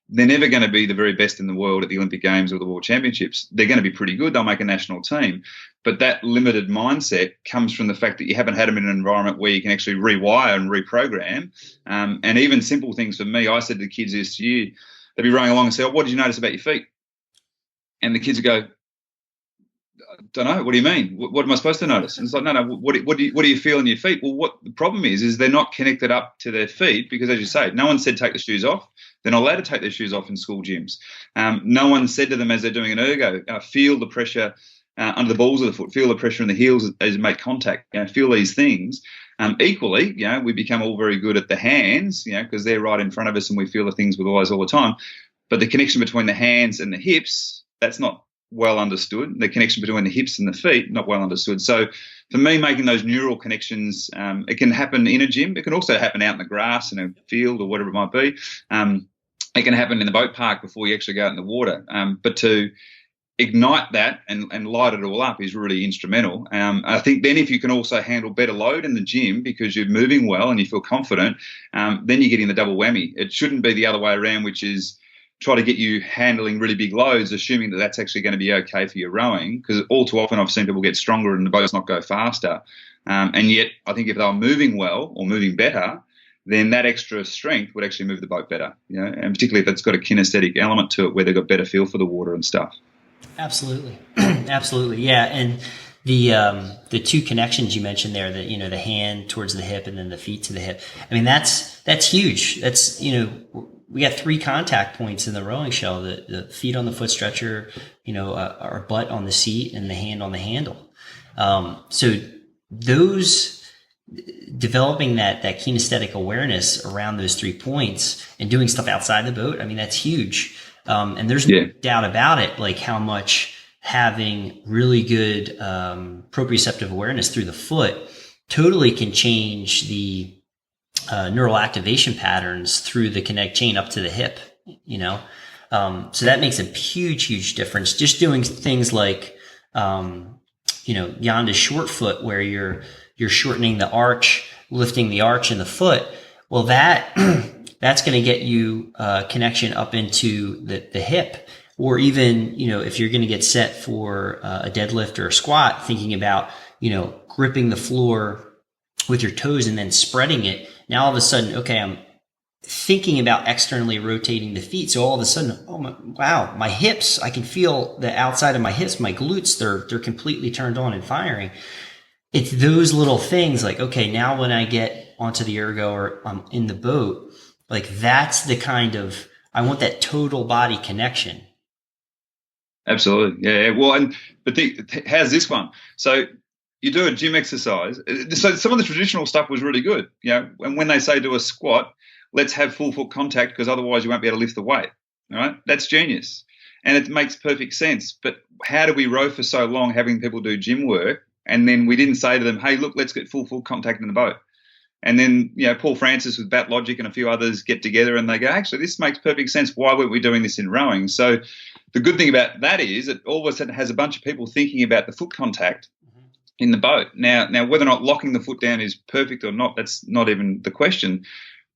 they're never going to be the very best in the world at the Olympic Games or the World Championships. They're going to be pretty good. They'll make a national team. But that limited mindset comes from the fact that you haven't had them in an environment where you can actually rewire and reprogram. And even simple things for me, I said to the kids this year, they'd be running along and say, "Oh, what did you notice about your feet?" And the kids would go, "I don't know. What do you mean? What am I supposed to notice?" And it's like, no. What do you feel in your feet? Well, what the problem is they're not connected up to their feet because, as you say, no one said take the shoes off. They're not allowed to take their shoes off in school gyms. No one said to them as they're doing an ergo, feel the pressure under the balls of the foot, feel the pressure in the heels as you make contact, feel these things. Equally, we become all very good at the hands, because they're right in front of us and we feel the things with eyes all the time. But the connection between the hands and the hips, that's not well understood. The connection between the hips and the feet, not well understood. So for me, making those neural connections, it can happen in a gym. It can also happen out in the grass in a field or whatever it might be. It can happen in the boat park before you actually go out in the water. But to ignite that and light it all up is really instrumental. I think then if you can also handle better load in the gym because you're moving well and you feel confident, then you're getting the double whammy. It shouldn't be the other way around, which is try to get you handling really big loads, assuming that that's actually going to be okay for your rowing, because all too often I've seen people get stronger and the boats not go faster. And yet I think if they were moving well or moving better, then that extra strength would actually move the boat better, and particularly if it's got a kinesthetic element to it where they've got better feel for the water and stuff. Absolutely. Absolutely. Yeah. And the two connections you mentioned there, that, the hand towards the hip and then the feet to the hip. I mean, that's huge. That's, we got 3 contact points in the rowing shell, the feet on the foot stretcher, our butt on the seat and the hand on the handle. So those developing that kinesthetic awareness around those 3 points and doing stuff outside the boat, I mean, that's huge. And there's no doubt about it, like how much having really good proprioceptive awareness through the foot totally can change the neural activation patterns through the connect chain up to the hip, so that makes a huge difference. Just doing things like, Yanda's short foot, where you're shortening the arch, lifting the arch in the foot. Well, that's going to get you connection up into the hip, or even, if you're going to get set for a deadlift or a squat, thinking about, gripping the floor with your toes and then spreading it. Now, all of a sudden, okay, I'm thinking about externally rotating the feet. So all of a sudden, wow, my hips, I can feel the outside of my hips, my glutes, they're completely turned on and firing. It's those little things like, okay, now when I get onto the ergo or I'm in the boat, like that's the kind of, I want that total body connection. Absolutely. Yeah. Well, but how's this one? So you do a gym exercise. So some of the traditional stuff was really good. And when they say do a squat, let's have full foot contact because otherwise you won't be able to lift the weight. All right. That's genius. And it makes perfect sense. But how do we row for so long having people do gym work? And then we didn't say to them, hey, look, let's get full foot contact in the boat. And then, Paul Francis with Bat Logic and a few others get together and they go, actually, this makes perfect sense. Why weren't we doing this in rowing? So the good thing about that is it all of a sudden has a bunch of people thinking about the foot contact in the boat. Now, whether or not locking the foot down is perfect or not, that's not even the question.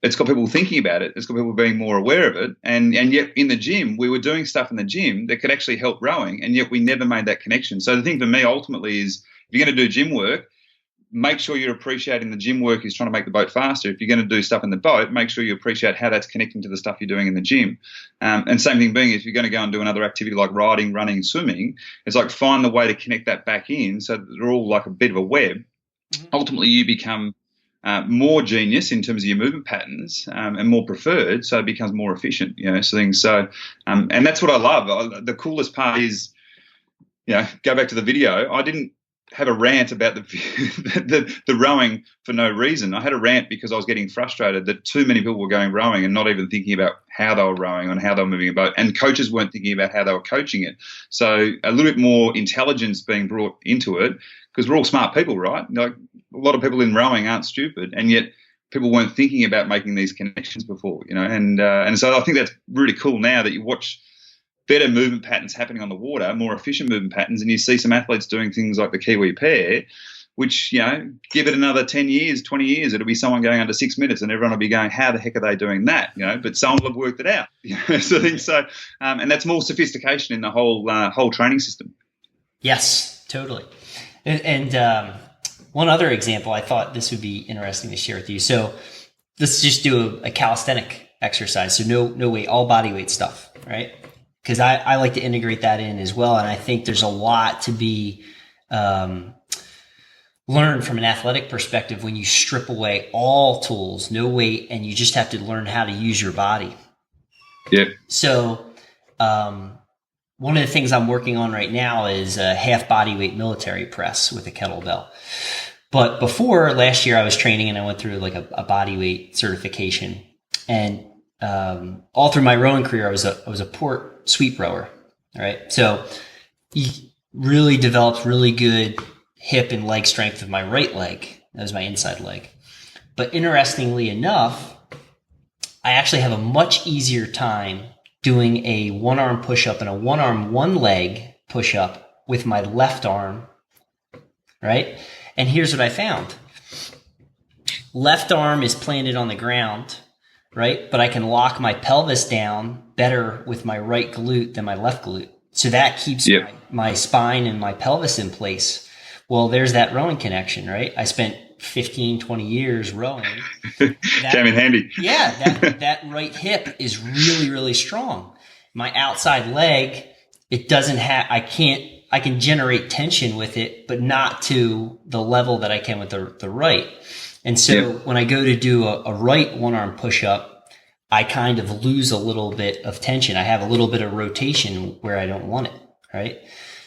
It's got people thinking about it. It's got people being more aware of it. And yet in the gym, we were doing stuff in the gym that could actually help rowing, and yet we never made that connection. So the thing for me ultimately is if you're going to do gym work, make sure you're appreciating the gym work is trying to make the boat faster. If you're going to do stuff in the boat, make sure you appreciate how that's connecting to the stuff you're doing in the gym. And same thing being, if you're going to go and do another activity like riding, running, swimming, it's like find the way to connect that back in so that they're all like a bit of a web. Mm-hmm. Ultimately, you become more genius in terms of your movement patterns and more preferred, so it becomes more efficient, So and that's what I love. The coolest part is, go back to the video. I didn't have a rant about the rowing for no reason. I had a rant because I was getting frustrated that too many people were going rowing and not even thinking about how they were rowing and how they were moving a boat, and coaches weren't thinking about how they were coaching it. So a little bit more intelligence being brought into it, because we're all smart people, right? Like a lot of people in rowing aren't stupid, and yet people weren't thinking about making these connections before, and so I think that's really cool now that you watch better movement patterns happening on the water, more efficient movement patterns, and you see some athletes doing things like the Kiwi pair, which, give it another 10 years, 20 years, it'll be someone going under 6 minutes and everyone will be going, how the heck are they doing that? But someone will have worked it out. And that's more sophistication in the whole training system. Yes, totally. And one other example, I thought this would be interesting to share with you. So let's just do a calisthenic exercise. So no weight, all body weight stuff, right? Because I like to integrate that in as well. And I think there's a lot to be learned from an athletic perspective when you strip away all tools, no weight, and you just have to learn how to use your body. Yep. So one of the things I'm working on right now is a half body weight military press with a kettlebell. But before last year I was training and I went through like a body weight certification, and all through my rowing career, I was a port sweep rower. All right. So he really developed really good hip and leg strength of my right leg. That was my inside leg. But interestingly enough, I actually have a much easier time doing a one arm push up and a one arm, one leg push up with my left arm. Right. And here's what I found. Left arm is planted on the ground, right? But I can lock my pelvis down better with my right glute than my left glute. So that keeps my spine and my pelvis in place. Well, there's that rowing connection, right? I spent 15, 20 years rowing. Came in handy. Yeah, that right hip is really, really strong. My outside leg, it doesn't have, I can generate tension with it, but not to the level that I can with the right. And so when I go to do a right one arm push up, I kind of lose a little bit of tension. I have a little bit of rotation where I don't want it. Right.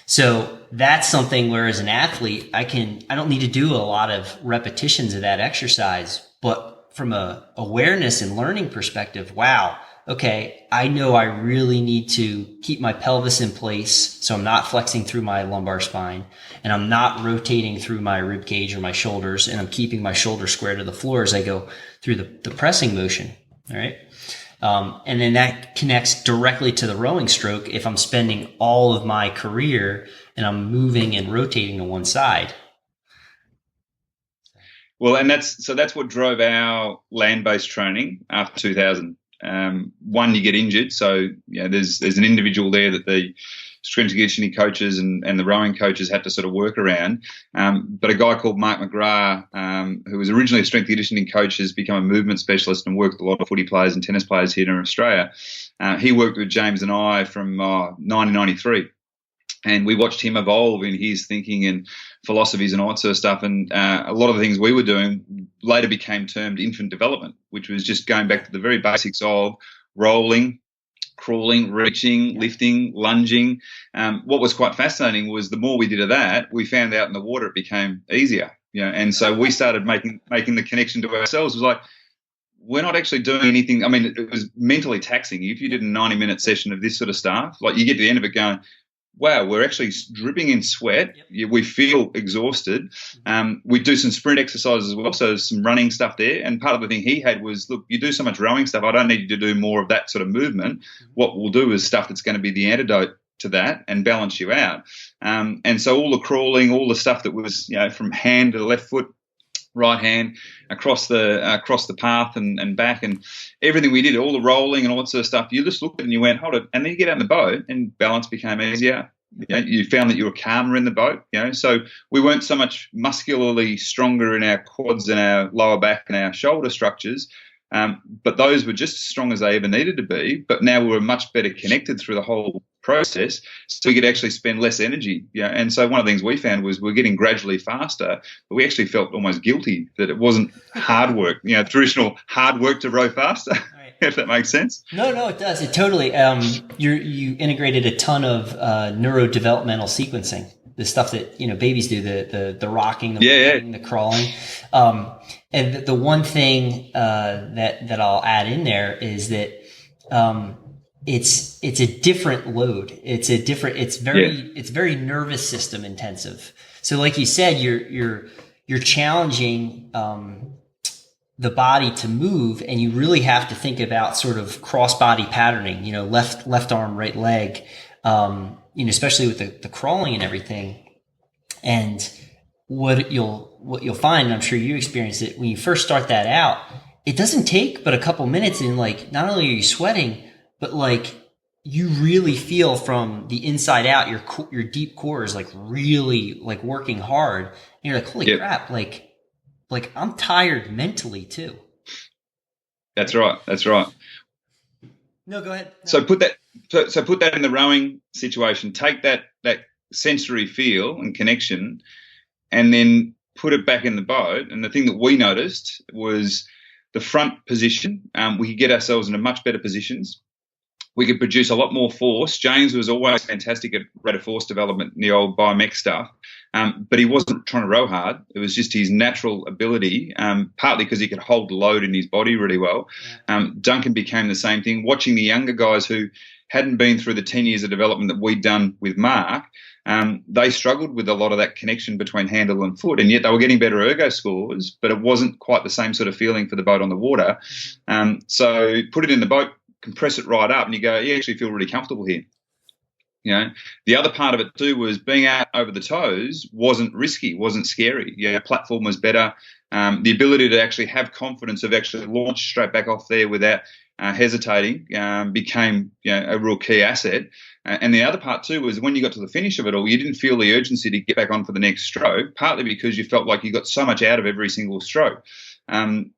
So that's something where as an athlete, I don't need to do a lot of repetitions of that exercise, but from a awareness and learning perspective, wow. Okay, I know I really need to keep my pelvis in place so I'm not flexing through my lumbar spine and I'm not rotating through my rib cage or my shoulders, and I'm keeping my shoulders square to the floor as I go through the pressing motion, all right? And then that connects directly to the rowing stroke if I'm spending all of my career and I'm moving and rotating to one side. Well, and that's what drove our land-based training after 2000. One, you get injured, so there's an individual there that the strength and conditioning coaches and the rowing coaches had to sort of work around. But a guy called Mark McGrath, who was originally a strength and conditioning coach, has become a movement specialist and worked with a lot of footy players and tennis players here in Australia. He worked with James and I from 1993. And we watched him evolve in his thinking and philosophies and all that sort of stuff. And a lot of the things we were doing later became termed infant development, which was just going back to the very basics of rolling, crawling, reaching, lifting, lunging. What was quite fascinating was the more we did of that, we found out in the water it became easier. And so we started making the connection to ourselves. It was like, we're not actually doing anything. I mean, it was mentally taxing. If you did a 90-minute session of this sort of stuff, like you get to the end of it going, wow, we're actually dripping in sweat. Yep. We feel exhausted. We do some sprint exercises as well, so there's some running stuff there. And part of the thing he had was, look, you do so much rowing stuff, I don't need you to do more of that sort of movement. What we'll do is stuff that's going to be the antidote to that and balance you out. And so all the crawling, all the stuff that was, from hand to the left foot, right hand, across the path and back, and everything we did, all the rolling and all that sort of stuff, you just looked at it and you went, hold it, and then you get out in the boat and balance became easier. You found that you were calmer in the boat, so we weren't so much muscularly stronger in our quads and our lower back and our shoulder structures, but those were just as strong as they ever needed to be. But now we were much better connected through the whole process, so we could actually spend less energy. And so one of the things we found was we're getting gradually faster, but we actually felt almost guilty that it wasn't hard work, traditional hard work to row faster. Right. If that makes sense. No, it does. It totally. You integrated a ton of neurodevelopmental sequencing, the stuff that babies do, the rocking, the crawling. And the one thing that I'll add in there is that it's a different load. It's very nervous system intensive. So like you said, you're challenging the body to move, and you really have to think about sort of cross body patterning, left arm, right leg, especially with the crawling and everything. And what you'll find, and I'm sure you experience it when you first start that out, it doesn't take but a couple minutes, and like not only are you sweating, but like you really feel from the inside out, your deep core is like really like working hard, and you're like, holy crap, like I'm tired mentally too. That's right. That's right. No, go ahead. No. So put that in the rowing situation. Take that sensory feel and connection, and then put it back in the boat. And the thing that we noticed was the front position. We could get ourselves into much better positions. We could produce a lot more force. James was always fantastic at rate of force development in the old biomech stuff, but he wasn't trying to row hard. It was just his natural ability, partly because he could hold load in his body really well. Duncan became the same thing. Watching the younger guys who hadn't been through the 10 years of development that we'd done with Mark, they struggled with a lot of that connection between handle and foot, and yet they were getting better ergo scores, but it wasn't quite the same sort of feeling for the boat on the water. So put it in the boat, compress it right up, and you go, you actually feel really comfortable here. You know, the other part of it too was being out over the toes wasn't risky, wasn't scary. Yeah, platform was better. The ability to actually have confidence of actually launch straight back off there without hesitating became, a real key asset. And the other part too was when you got to the finish of it all, you didn't feel the urgency to get back on for the next stroke, partly because you felt like you got so much out of every single stroke. And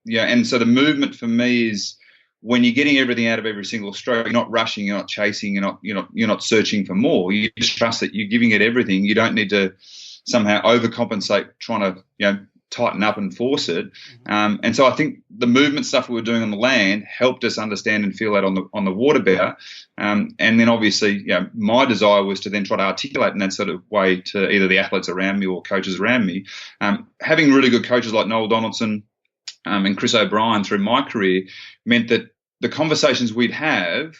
so the movement for me is, when you're getting everything out of every single stroke, you're not rushing, you're not chasing, you're not searching for more. You just trust that you're giving it everything. You don't need to somehow overcompensate, trying to tighten up and force it. And so I think the movement stuff we were doing on the land helped us understand and feel that on the water better. And then obviously, my desire was to then try to articulate in that sort of way to either the athletes around me or coaches around me. Having really good coaches like Noel Donaldson and Chris O'Brien through my career meant that the conversations we'd have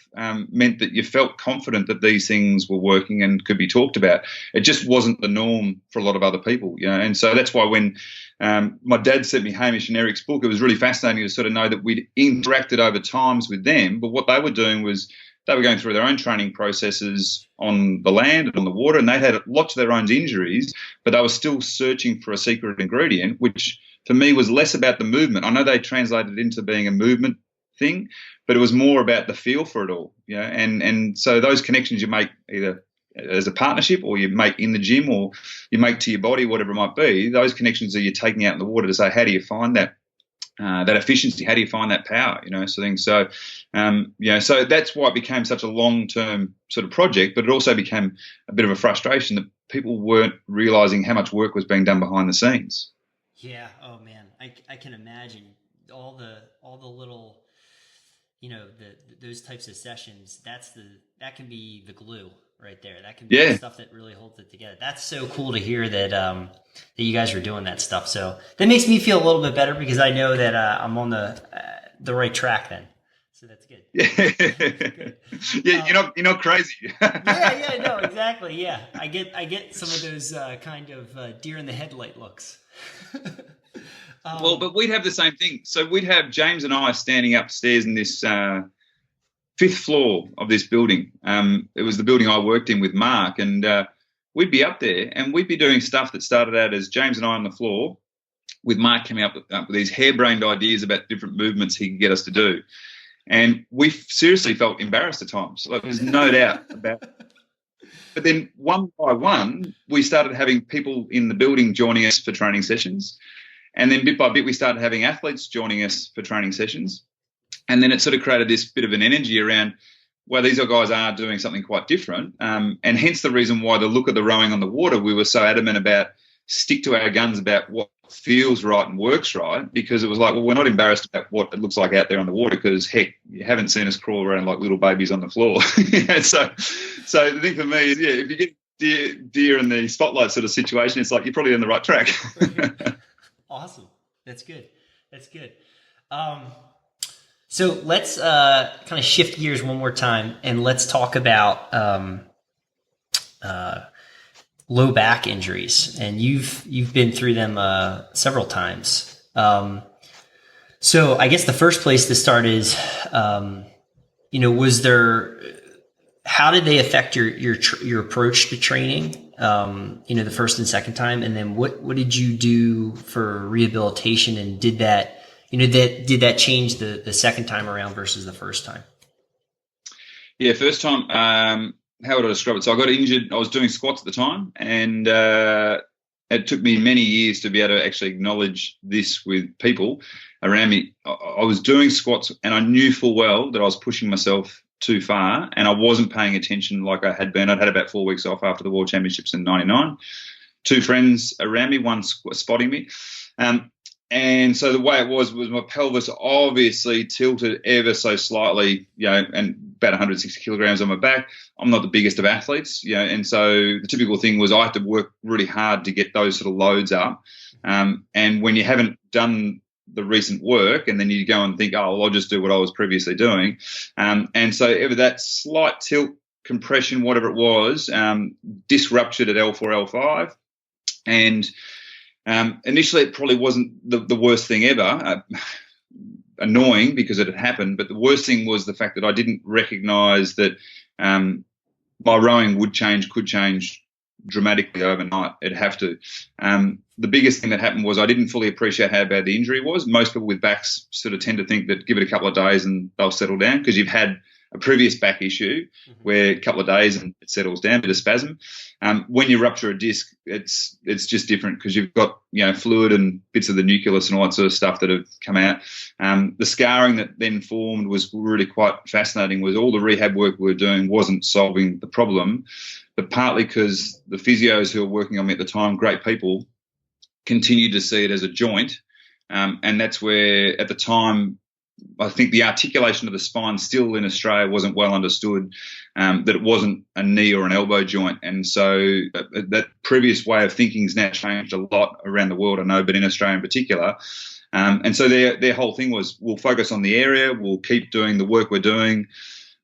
meant that you felt confident that these things were working and could be talked about. It just wasn't the norm for a lot of other people, And so that's why when my dad sent me Hamish and Eric's book, it was really fascinating to sort of know that we'd interacted over times with them, but what they were doing was they were going through their own training processes on the land and on the water, and they'd had lots of their own injuries, but they were still searching for a secret ingredient, which for me was less about the movement. I know they translated it into being a movement thing, but it was more about the feel for it all, and so those connections you make either as a partnership or you make in the gym or you make to your body, whatever it might be, those connections that you're taking out in the water to say, how do you find that efficiency, how do you find that power, so that's why it became such a long-term sort of project, but it also became a bit of a frustration that people weren't realizing how much work was being done behind the scenes. Yeah. Oh man, I can imagine all the little, those types of sessions. That can be the glue right there. That can be the stuff that really holds it together. That's so cool to hear that that you guys are doing that stuff. So that makes me feel a little bit better because I know that I'm on the right track then. So that's good. Good. Yeah, you're not crazy. No, exactly. Yeah, I get some of those kind of deer in the headlight looks. But we'd have the same thing. So we'd have James and I standing upstairs in this fifth floor of this building. It was the building I worked in with Mark, and we'd be up there and we'd be doing stuff that started out as James and I on the floor with Mark coming up with these harebrained ideas about different movements he could get us to do. And we seriously felt embarrassed at times. Like, there's no doubt about it. But then one by one, we started having people in the building joining us for training sessions. And then bit by bit, we started having athletes joining us for training sessions. And then it sort of created this bit of an energy around, well, these guys are doing something quite different. And hence the reason why the look of the rowing on the water, we were so adamant about stick to our guns about what feels right and works right, because it was like, well, we're not embarrassed about what it looks like out there on the water because, heck, you haven't seen us crawl around like little babies on the floor. So the thing for me is, if you get deer in the spotlight sort of situation, it's like you're probably on the right track. Awesome. That's good. So let's kind of shift gears one more time and let's talk about low back injuries. And you've been through them several times. So I guess the first place to start is, how did they affect your approach to training? the first and second time? And then what did you do for rehabilitation? And did that change the second time around versus the first time? Yeah, first time, how would I describe it? So I got injured. I was doing squats at the time, and it took me many years to be able to actually acknowledge this with people around me. I was doing squats, and I knew full well that I was pushing myself too far, and I wasn't paying attention like I had been. I'd had about 4 weeks off after the World Championships in '99. 2 friends around me, one spotting me. And so the way it was my pelvis obviously tilted ever so slightly, and about 160 kilograms on my back. I'm not the biggest of athletes, and so the typical thing was I had to work really hard to get those sort of loads up. And when you haven't done the recent work and then you go and think, oh, well, I'll just do what I was previously doing. And so ever that slight tilt, compression, whatever it was, disrupted at L4, L5. And initially, it probably wasn't the worst thing ever. Annoying because it had happened, but the worst thing was the fact that I didn't recognise that my rowing could change dramatically overnight. It'd have to. The biggest thing that happened was I didn't fully appreciate how bad the injury was. Most people with backs sort of tend to think that give it a couple of days and they'll settle down because you've had a previous back issue where a couple of days and it settles down, a bit of spasm. When you rupture a disc, it's just different because you've got fluid and bits of the nucleus and all that sort of stuff that have come out. The scarring that then formed was really quite fascinating. Was all the rehab work we were doing wasn't solving the problem, but partly because the physios who were working on me at the time, great people, continued to see it as a joint, and that's where at the time, I think the articulation of the spine still in Australia wasn't well understood, that it wasn't a knee or an elbow joint. And so that previous way of thinking has now changed a lot around the world, I know, but in Australia in particular. And so their whole thing was we'll focus on the area, we'll keep doing the work we're doing,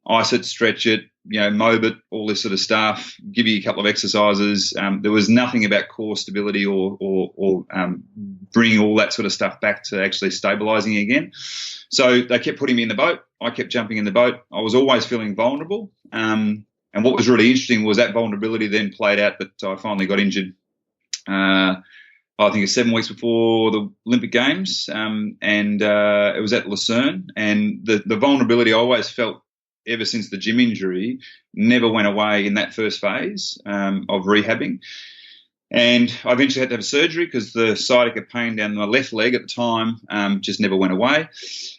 ice it, stretch it, mob it, all this sort of stuff, give you a couple of exercises. There was nothing about core stability or bringing all that sort of stuff back to actually stabilising again. So they kept putting me in the boat. I kept jumping in the boat. I was always feeling vulnerable. And what was really interesting was that vulnerability then played out that I finally got injured, I think it's 7 weeks before the Olympic Games, and it was at Lucerne. And the vulnerability I always felt ever since the gym injury never went away in that first phase of rehabbing. And I eventually had to have surgery because the sciatica pain down my left leg at the time just never went away,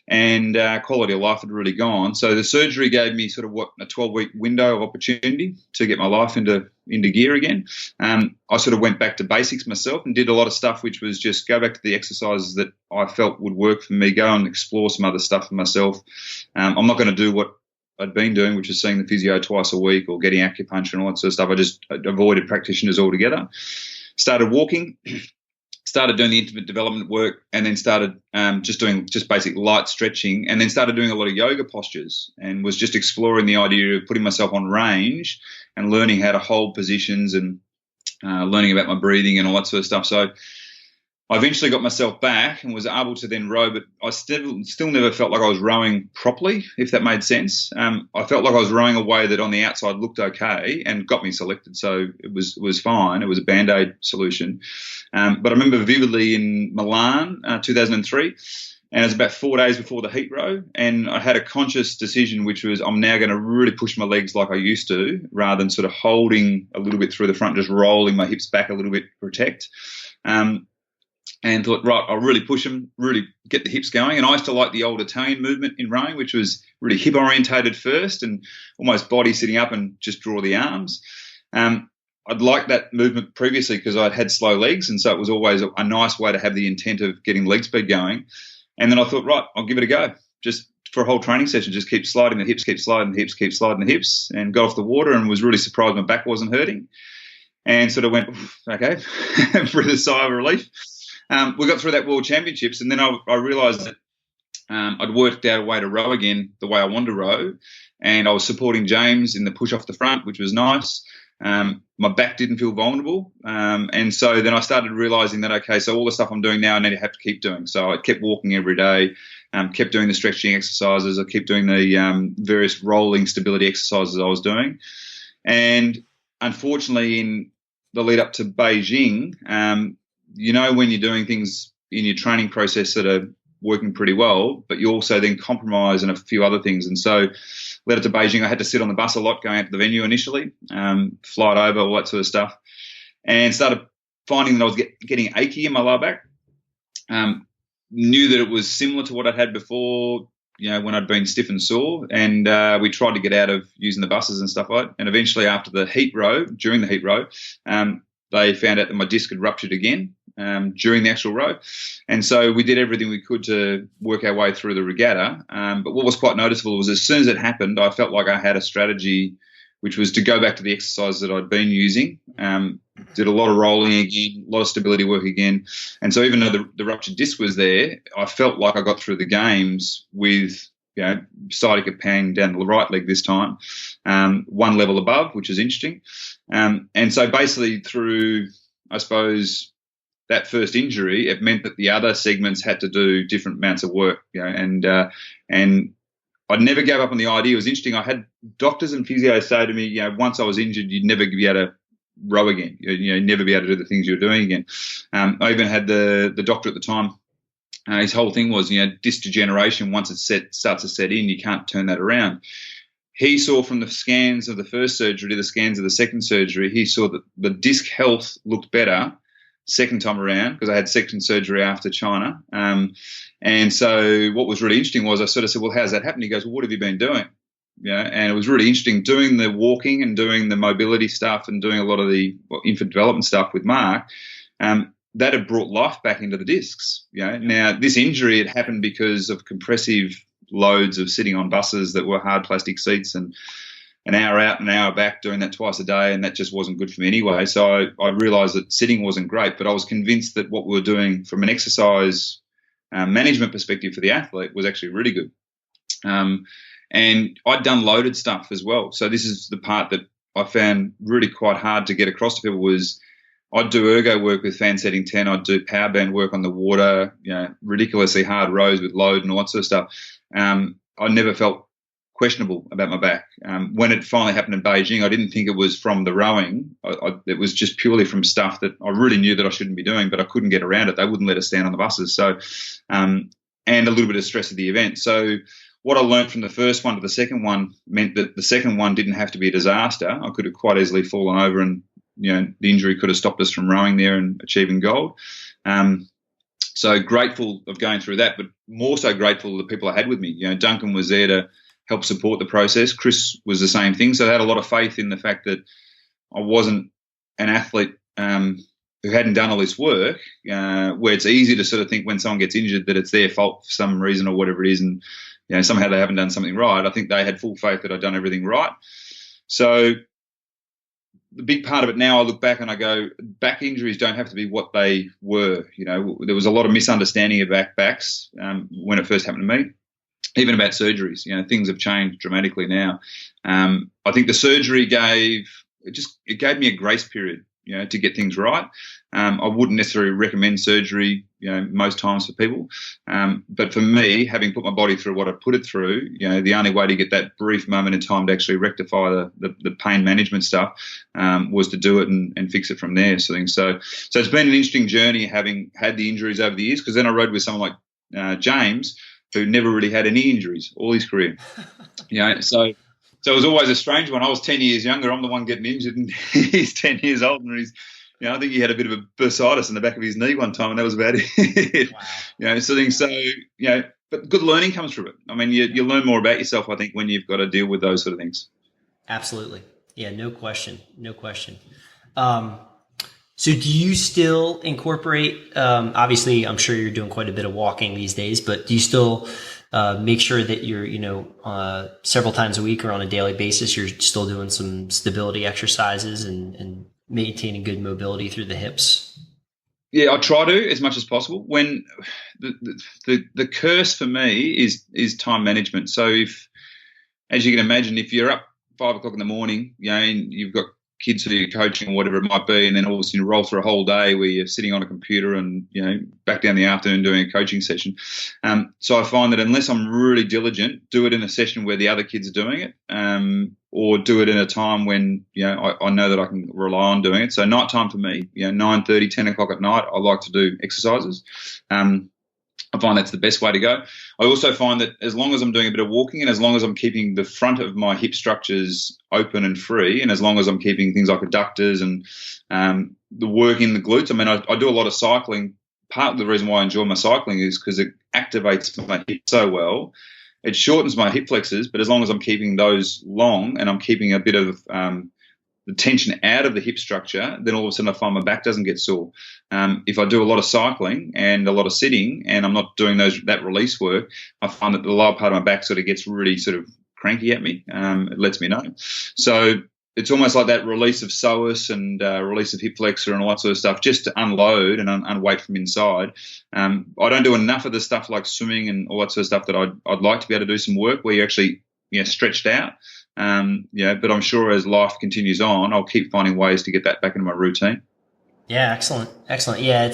and quality of life had really gone. So the surgery gave me sort of a 12-week window of opportunity to get my life into gear again. I sort of went back to basics myself and did a lot of stuff which was just go back to the exercises that I felt would work for me, go and explore some other stuff for myself. I'm not going to do what I'd been doing, which is seeing the physio twice a week or getting acupuncture and all that sort of stuff. I just avoided practitioners altogether. Started walking, started doing the intimate development work, and then started just doing basic light stretching, and then started doing a lot of yoga postures, and was just exploring the idea of putting myself on range and learning how to hold positions and learning about my breathing and all that sort of stuff. So I eventually got myself back and was able to then row, but I still never felt like I was rowing properly, if that made sense. I felt like I was rowing a way that on the outside looked okay and got me selected, so it was fine. It was a Band-Aid solution. But I remember vividly in Milan, 2003, and it was about 4 days before the heat row, and I had a conscious decision, which was I'm now going to really push my legs like I used to, rather than sort of holding a little bit through the front, just rolling my hips back a little bit to protect. And thought, right, I'll really push them, really get the hips going. And I used to like the old Italian movement in rowing, which was really hip orientated first and almost body sitting up and just draw the arms. I'd liked that movement previously because I'd had slow legs, and so it was always a nice way to have the intent of getting leg speed going. And then I thought, right, I'll give it a go. Just for a whole training session, just keep sliding the hips, keep sliding the hips, keep sliding the hips, and got off the water and was really surprised my back wasn't hurting. And sort of went, okay, breathe a sigh of relief. We got through that World Championships, and then I realised that I'd worked out a way to row again the way I wanted to row, and I was supporting James in the push off the front, which was nice. My back didn't feel vulnerable, and so then I started realising that, okay, so all the stuff I'm doing now I need to have to keep doing. So I kept walking every day, kept doing the stretching exercises, I kept doing the various rolling stability exercises I was doing. And unfortunately in the lead up to Beijing, when you're doing things in your training process that are working pretty well, but you also then compromise on a few other things. And so led up to Beijing, I had to sit on the bus a lot going out to the venue initially, flight over, all that sort of stuff, and started finding that I was getting achy in my lower back. Knew that it was similar to what I'd had before, when I'd been stiff and sore, and we tried to get out of using the buses and stuff like that. And eventually during the heat row, they found out that my disc had ruptured again during the actual row. And so we did everything we could to work our way through the regatta. But what was quite noticeable was as soon as it happened, I felt like I had a strategy, which was to go back to the exercise that I'd been using. Did a lot of rolling again, a lot of stability work again. And so even though the ruptured disc was there, I felt like I got through the games with, sciatica pang down the right leg this time, one level above, which is interesting. And so basically through, I suppose, that first injury, it meant that the other segments had to do different amounts of work, and I never gave up on the idea. It was interesting. I had doctors and physios say to me, once I was injured, you'd never be able to row again. You'd never be able to do the things you were doing again. I even had the doctor at the time. His whole thing was, disc degeneration, once it starts to set in, you can't turn that around. He saw from the scans of the first surgery to the scans of the second surgery, he saw that the disc health looked better second time around, because I had second surgery after China. And so what was really interesting was I sort of said, well, how's that happened? He goes, well, what have you been doing? And it was really interesting doing the walking and doing the mobility stuff and doing a lot of the infant development stuff with Mark. That had brought life back into the discs. Now this injury had happened because of compressive loads of sitting on buses that were hard plastic seats and an hour out, an hour back, doing that twice a day, and that just wasn't good for me anyway. So I realised that sitting wasn't great, but I was convinced that what we were doing from an exercise management perspective for the athlete was actually really good. And I'd done loaded stuff as well. So this is the part that I found really quite hard to get across to people was I'd do ergo work with fan setting 10. I'd do power band work on the water, ridiculously hard rows with load and all that sort of stuff. I never felt questionable about my back. When it finally happened in Beijing, I didn't think it was from the rowing. It was just purely from stuff that I really knew that I shouldn't be doing, but I couldn't get around it. They wouldn't let us stand on the buses. So, and a little bit of stress of the event. So what I learned from the first one to the second one meant that the second one didn't have to be a disaster. I could have quite easily fallen over and, the injury could have stopped us from rowing there and achieving gold. So grateful of going through that, but more so grateful of the people I had with me. Duncan was there to help support the process. Chris was the same thing. So I had a lot of faith in the fact that I wasn't an athlete who hadn't done all this work, where it's easy to sort of think when someone gets injured that it's their fault for some reason or whatever it is, and somehow they haven't done something right. I think they had full faith that I'd done everything right. So the big part of it now, I look back and I go, back injuries don't have to be what they were. There was a lot of misunderstanding of backs when it first happened to me, even about surgeries. Things have changed dramatically now. I think the surgery gave me a grace period, to get things right. I wouldn't necessarily recommend surgery, most times for people. But for me, having put my body through what I put it through, the only way to get that brief moment in time to actually rectify the pain management stuff was to do it and fix it from there. So it's been an interesting journey having had the injuries over the years, because then I rode with someone like James, who never really had any injuries all his career. So it was always a strange one. I was 10 years younger. I'm the one getting injured, and he's 10 years older. And he's, I think he had a bit of a bursitis in the back of his knee one time, and that was about it. Wow. But good learning comes from it. I mean, you learn more about yourself, I think, when you've got to deal with those sort of things. Absolutely. Yeah, no question. So do you still incorporate, obviously, I'm sure you're doing quite a bit of walking these days, but do you still make sure that you're, several times a week or on a daily basis, you're still doing some stability exercises and maintaining good mobility through the hips? Yeah, I try to as much as possible. When the curse for me is time management. So as you can imagine, if you're up 5 o'clock in the morning, and you've got kids who you're coaching or whatever it might be, and then all of a sudden you roll through a whole day where you're sitting on a computer and, back down the afternoon doing a coaching session. So I find that unless I'm really diligent, do it in a session where the other kids are doing it, or do it in a time when, I know that I can rely on doing it. So nighttime for me, 9:30, 10 o'clock at night, I like to do exercises. I find that's the best way to go. I also find that as long as I'm doing a bit of walking and as long as I'm keeping the front of my hip structures open and free, and as long as I'm keeping things like adductors and the work in the glutes, I mean, I do a lot of cycling. Part of the reason why I enjoy my cycling is because it activates my hip so well. It shortens my hip flexors, but as long as I'm keeping those long and I'm keeping a bit of the tension out of the hip structure, then all of a sudden I find my back doesn't get sore. If I do a lot of cycling and a lot of sitting and I'm not doing that release work, I find that the lower part of my back sort of gets really sort of cranky at me. It lets me know. So it's almost like that release of psoas and release of hip flexor and all that sort of stuff, just to unload and unweight from inside. I don't do enough of the stuff like swimming and all that sort of stuff that I'd like to be able to do some work where you're actually stretched out. But I'm sure as life continues on, I'll keep finding ways to get that back into my routine. Yeah, excellent. Yeah,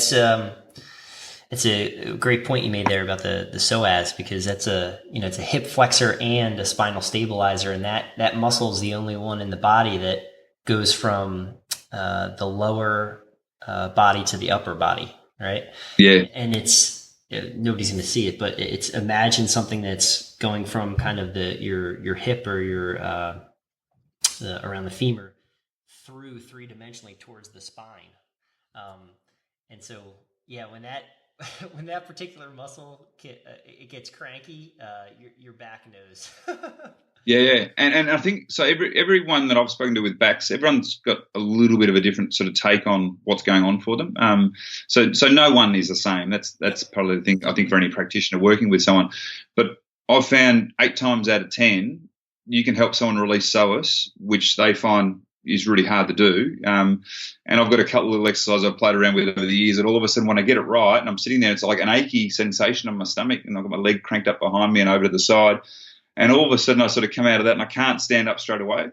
it's a great point you made there about the psoas, because that's it's a hip flexor and a spinal stabilizer, and that muscle is the only one in the body that goes from the lower body to the upper body, right? Yeah, and it's nobody's going to see it, but it's imagine something that's going from kind of your hip or your around the femur through three-dimensionally towards the spine. And so, when that particular muscle it gets cranky, your back knows. Yeah. And I think so. Everyone that I've spoken to with backs, everyone's got a little bit of a different sort of take on what's going on for them. So no one is the same. That's probably the thing I think for any practitioner working with someone. But I've found 8 times out of 10, you can help someone release psoas, which they find is really hard to do. And I've got a couple of little exercises I've played around with over the years, and all of a sudden when I get it right and I'm sitting there, it's like an achy sensation on my stomach, and I've got my leg cranked up behind me and over to the side. And all of a sudden I sort of come out of that and I can't stand up straight away.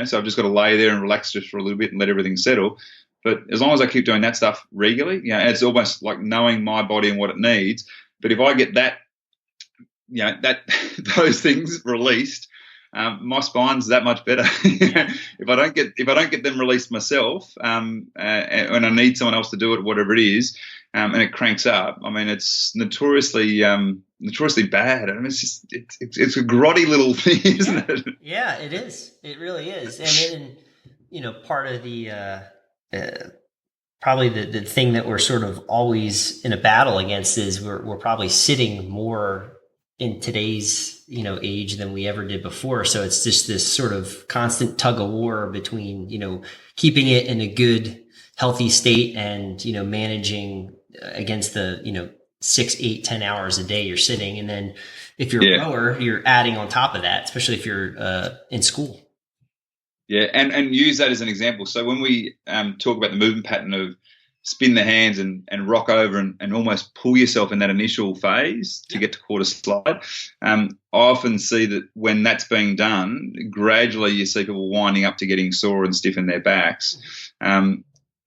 So I've just got to lay there and relax just for a little bit and let everything settle. But as long as I keep doing that stuff regularly, it's almost like knowing my body and what it needs. But if I get that, those things released, my spine's that much better. If I don't get them released myself, and I need someone else to do it, whatever it is, and it cranks up, I mean, it's notoriously bad. I mean, it's a grotty little thing, isn't it? Yeah, it is. It really is. And then, part of the probably the thing that we're sort of always in a battle against is we're probably sitting more in today's age than we ever did before. So it's just this sort of constant tug of war between keeping it in a good, healthy state and managing against the 6, 8, 10 hours a day you're sitting, and then if you're a rower, you're adding on top of that, especially if you're in school. Yeah, and use that as an example. So when we talk about the movement pattern of spin the hands and rock over and almost pull yourself in that initial phase to get to quarter slide, I often see that when that's being done, gradually you see people winding up to getting sore and stiff in their backs.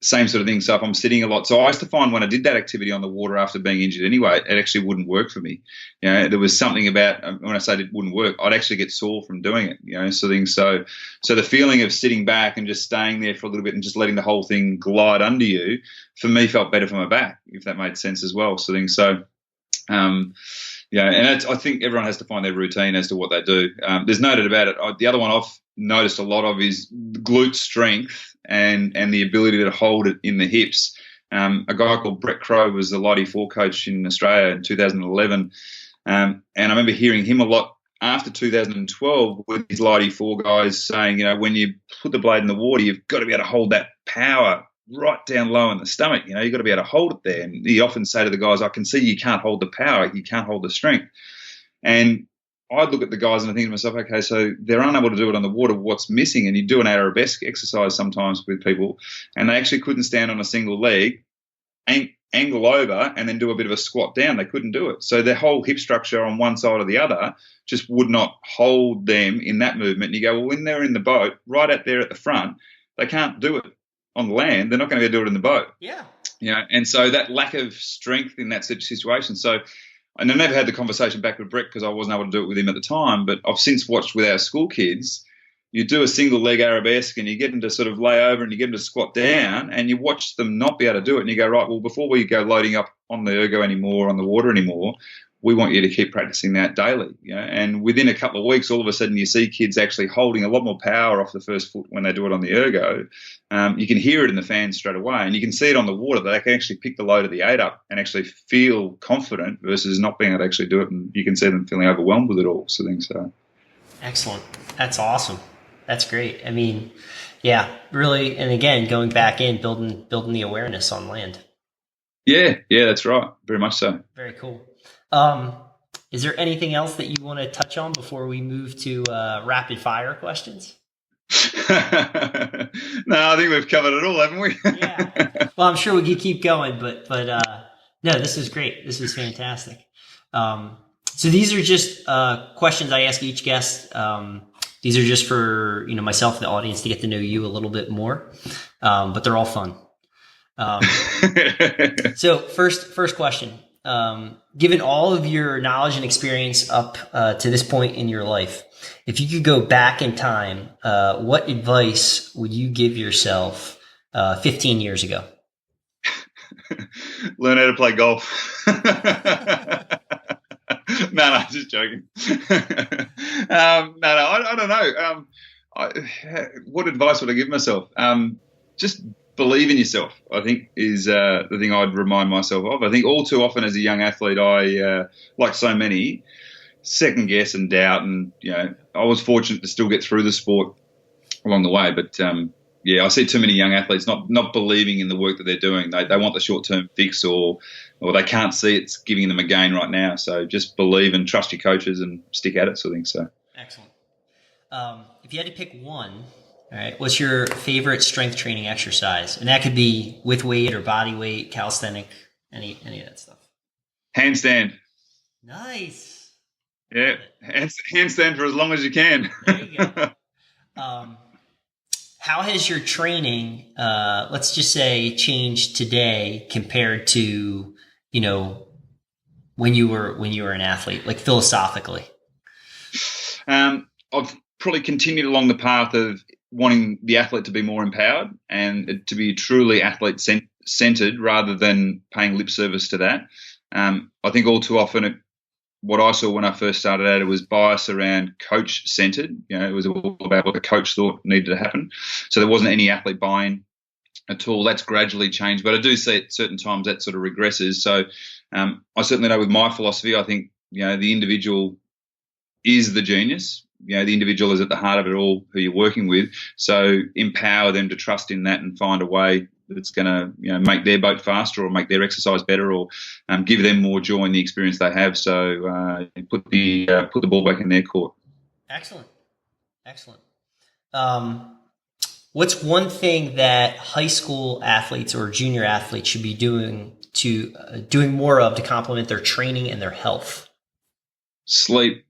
Same sort of thing. So if I'm sitting a lot, so I used to find when I did that activity on the water after being injured anyway, it actually wouldn't work for me. There was something about, when I say it wouldn't work, I'd actually get sore from doing it, So the feeling of sitting back and just staying there for a little bit and just letting the whole thing glide under you, for me, felt better for my back, if that made sense as well. And I think everyone has to find their routine as to what they do. There's no doubt about it. The other one I've noticed a lot of is glute strength and the ability to hold it in the hips. A guy called Brett Crow was the Lighty 4 coach in Australia in 2011. And I remember hearing him a lot after 2012 with his Lighty 4 guys saying, when you put the blade in the water, you've got to be able to hold that power right down low in the stomach. You've got to be able to hold it there. And he often say to the guys, I can see you can't hold the power, you can't hold the strength. And I'd look at the guys and I think to myself, okay, so they're unable to do it on the water. What's missing? And you do an arabesque exercise sometimes with people, and they actually couldn't stand on a single leg, angle over, and then do a bit of a squat down. They couldn't do it. So their whole hip structure on one side or the other just would not hold them in that movement. And you go, well, when they're in the boat, right out there at the front, they can't do it on the land. They're not going to do it in the boat. Yeah. And so that lack of strength in that situation. So, and I never had the conversation back with Brett because I wasn't able to do it with him at the time, but I've since watched with our school kids. You do a single leg arabesque and you get them to sort of lay over and you get them to squat down and you watch them not be able to do it. And you go, right, well, before we go loading up on the ergo anymore, on the water anymore, we want you to keep practicing that daily. And within a couple of weeks, all of a sudden you see kids actually holding a lot more power off the first foot when they do it on the ergo. You can hear it in the fans straight away and you can see it on the water that they can actually pick the load of the 8 up and actually feel confident versus not being able to actually do it. And you can see them feeling overwhelmed with it all. So. Excellent. That's awesome. That's great. I mean, yeah, really. And again, going back in, building the awareness on land. Yeah, that's right. Very much so. Very cool. Is there anything else that you want to touch on before we move to rapid fire questions? No, I think we've covered it all, haven't we? Yeah. Well, I'm sure we could keep going, but no, this is great. This is fantastic. So these are just questions I ask each guest. These are just for myself and the audience to get to know you a little bit more, but they're all fun. So first question. Given all of your knowledge and experience up to this point in your life, if you could go back in time, what advice would you give yourself 15 years ago? Learn how to play golf. No, just joking. I don't know. What advice would I give myself? Just believe in yourself, I think, is the thing I'd remind myself of. I think all too often as a young athlete, I, like so many, second guess and doubt. And, I was fortunate to still get through the sport along the way. But, I see too many young athletes not believing in the work that they're doing. They want the short-term fix or they can't see it's giving them a gain right now. So just believe and trust your coaches and stick at it, sort of thing. So. Excellent. If you had to pick one, all right, what's your favorite strength training exercise? And that could be with weight or body weight, calisthenic, any of that stuff. Handstand. Nice. Yeah, handstand for as long as you can. There you go. How has your training, let's just say, changed today compared to, when you were an athlete, like philosophically? I've probably continued along the path of wanting the athlete to be more empowered and to be truly athlete centered rather than paying lip service to that. I think all too often what I saw when I first started out, it was bias around coach centered. It was all about what the coach thought needed to happen. So there wasn't any athlete buy-in at all. That's gradually changed, but I do see at certain times that sort of regresses. So I certainly know with my philosophy, I think, the individual is the genius. The individual is at the heart of it all, who you're working with. So empower them to trust in that and find a way that's going to, make their boat faster or make their exercise better or give them more joy in the experience they have. So put the ball back in their court. Excellent. What's one thing that high school athletes or junior athletes should be doing more of to complement their training and their health? Sleep.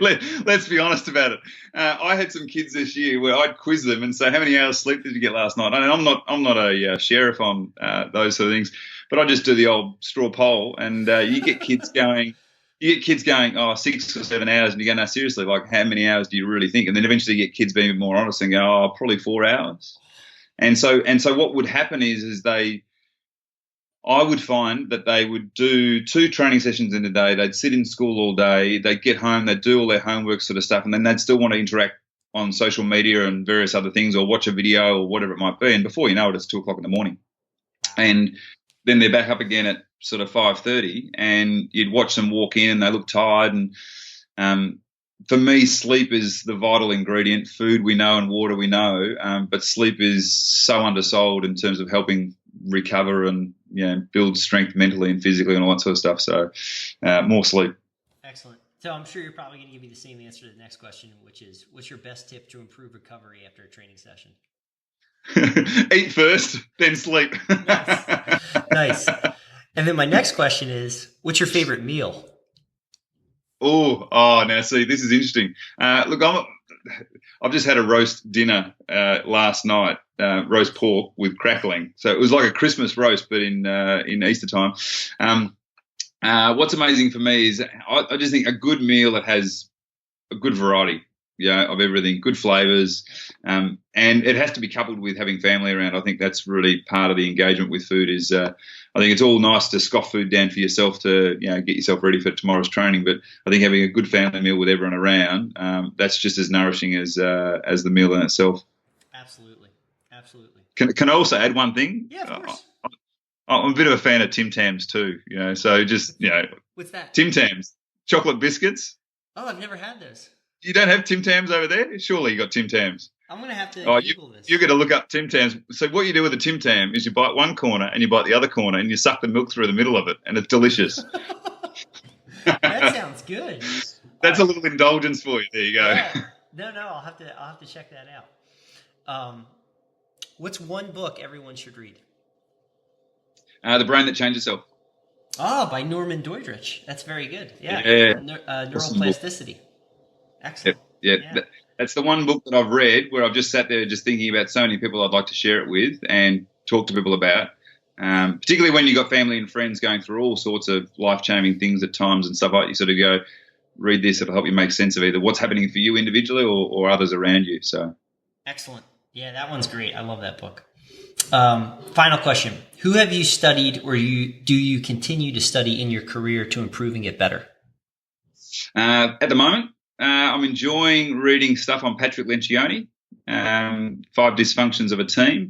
Let's be honest about it. I had some kids this year where I'd quiz them and say, "How many hours sleep did you get last night?" And I'm not a sheriff on those sort of things, but I just do the old straw poll, and you get kids going. Oh, 6 or 7 hours, and you go, "No, seriously, like how many hours do you really think?" And then eventually you get kids being more honest and go, "Oh, probably 4 hours." And so what would happen is I would find that they would do 2 training sessions in a day. They'd sit in school all day. They'd get home. They'd do all their homework sort of stuff. And then they'd still want to interact on social media and various other things or watch a video or whatever it might be. And before you know it, it's 2 o'clock in the morning. And then they're back up again at sort of 5:30 and you'd watch them walk in and they look tired. And for me, sleep is the vital ingredient. Food we know and water we know. But sleep is so undersold in terms of helping recover and build strength mentally and physically and all that sort of stuff. So more sleep. Excellent. So I'm sure you're probably going to give me the same answer to the next question, which is, what's your best tip to improve recovery after a training session? Eat first, then sleep. Nice. And then my next question is, what's your favorite meal? Oh, now see, this is interesting. Look, I've just had a roast dinner last night, roast pork with crackling. So it was like a Christmas roast, but in Easter time. What's amazing for me is I just think a good meal that has a good variety, of everything, good flavors, and it has to be coupled with having family around. I think that's really part of the engagement with food is I think it's all nice to scoff food down for yourself to, get yourself ready for tomorrow's training. But I think having a good family meal with everyone around, that's just as nourishing as the meal in itself. Absolutely. Can I also add one thing? Yeah, of course. I'm a bit of a fan of Tim Tams too, so just, What's that? Tim Tams, chocolate biscuits. Oh, I've never had those. You don't have Tim Tams over there? Surely you got Tim Tams. I'm going to have to Google this. You're going to look up Tim Tams. So what you do with a Tim Tam is you bite one corner and you bite the other corner and you suck the milk through the middle of it, and it's delicious. That sounds good. That's a little indulgence for you. There you go. Yeah. No, I'll have to check that out. What's one book everyone should read? The Brain That Changed Itself. Oh, by Norman Doidrich. That's very good. Yeah. Neuroplasticity. Excellent. Yeah. That's the one book that I've read where I've just sat there just thinking about so many people I'd like to share it with and talk to people about, particularly when you've got family and friends going through all sorts of life-changing things at times and stuff like that. You sort of go, read this, it'll help you make sense of either what's happening for you individually or others around you. So, excellent. Yeah, that one's great. I love that book. Final question. Who have you studied or do you continue to study in your career to improve and get better? At the moment, I'm enjoying reading stuff on Patrick Lencioni, 5 Dysfunctions of a Team.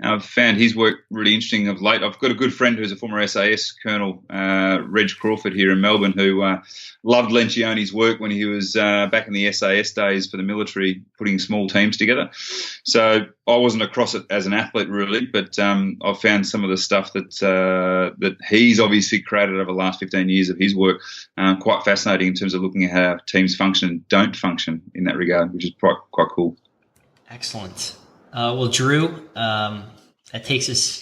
I've found his work really interesting of late. I've got a good friend who's a former SAS colonel, Reg Crawford here in Melbourne, who loved Lencioni's work when he was back in the SAS days for the military, putting small teams together. So I wasn't across it as an athlete really, but I've found some of the stuff that he's obviously created over the last 15 years of his work quite fascinating in terms of looking at how teams function and don't function in that regard, which is quite cool. Excellent. Well, Drew, that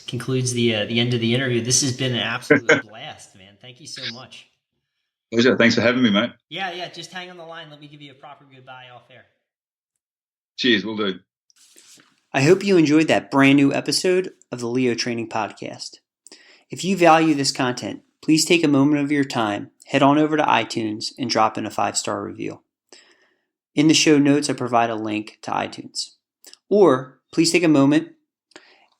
concludes the end of the interview. This has been an absolute blast, man. Thank you so much. Pleasure. Thanks for having me, mate. Yeah. Just hang on the line. Let me give you a proper goodbye off air. Cheers. Will do. I hope you enjoyed that brand new episode of the Leo Training Podcast. If you value this content, please take a moment of your time, head on over to iTunes, and drop in a 5-star review. In the show notes, I provide a link to iTunes. Or please take a moment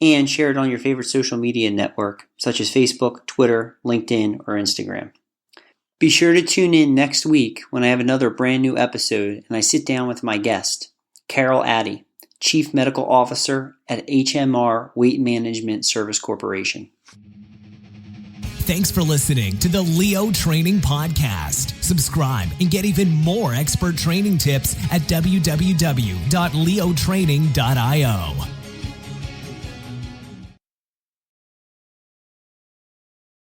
and share it on your favorite social media network, such as Facebook, Twitter, LinkedIn, or Instagram. Be sure to tune in next week when I have another brand new episode and I sit down with my guest, Carol Addy, Chief Medical Officer at HMR Weight Management Service Corporation. Thanks for listening to the Leo Training Podcast. Subscribe and get even more expert training tips at www.leotraining.io.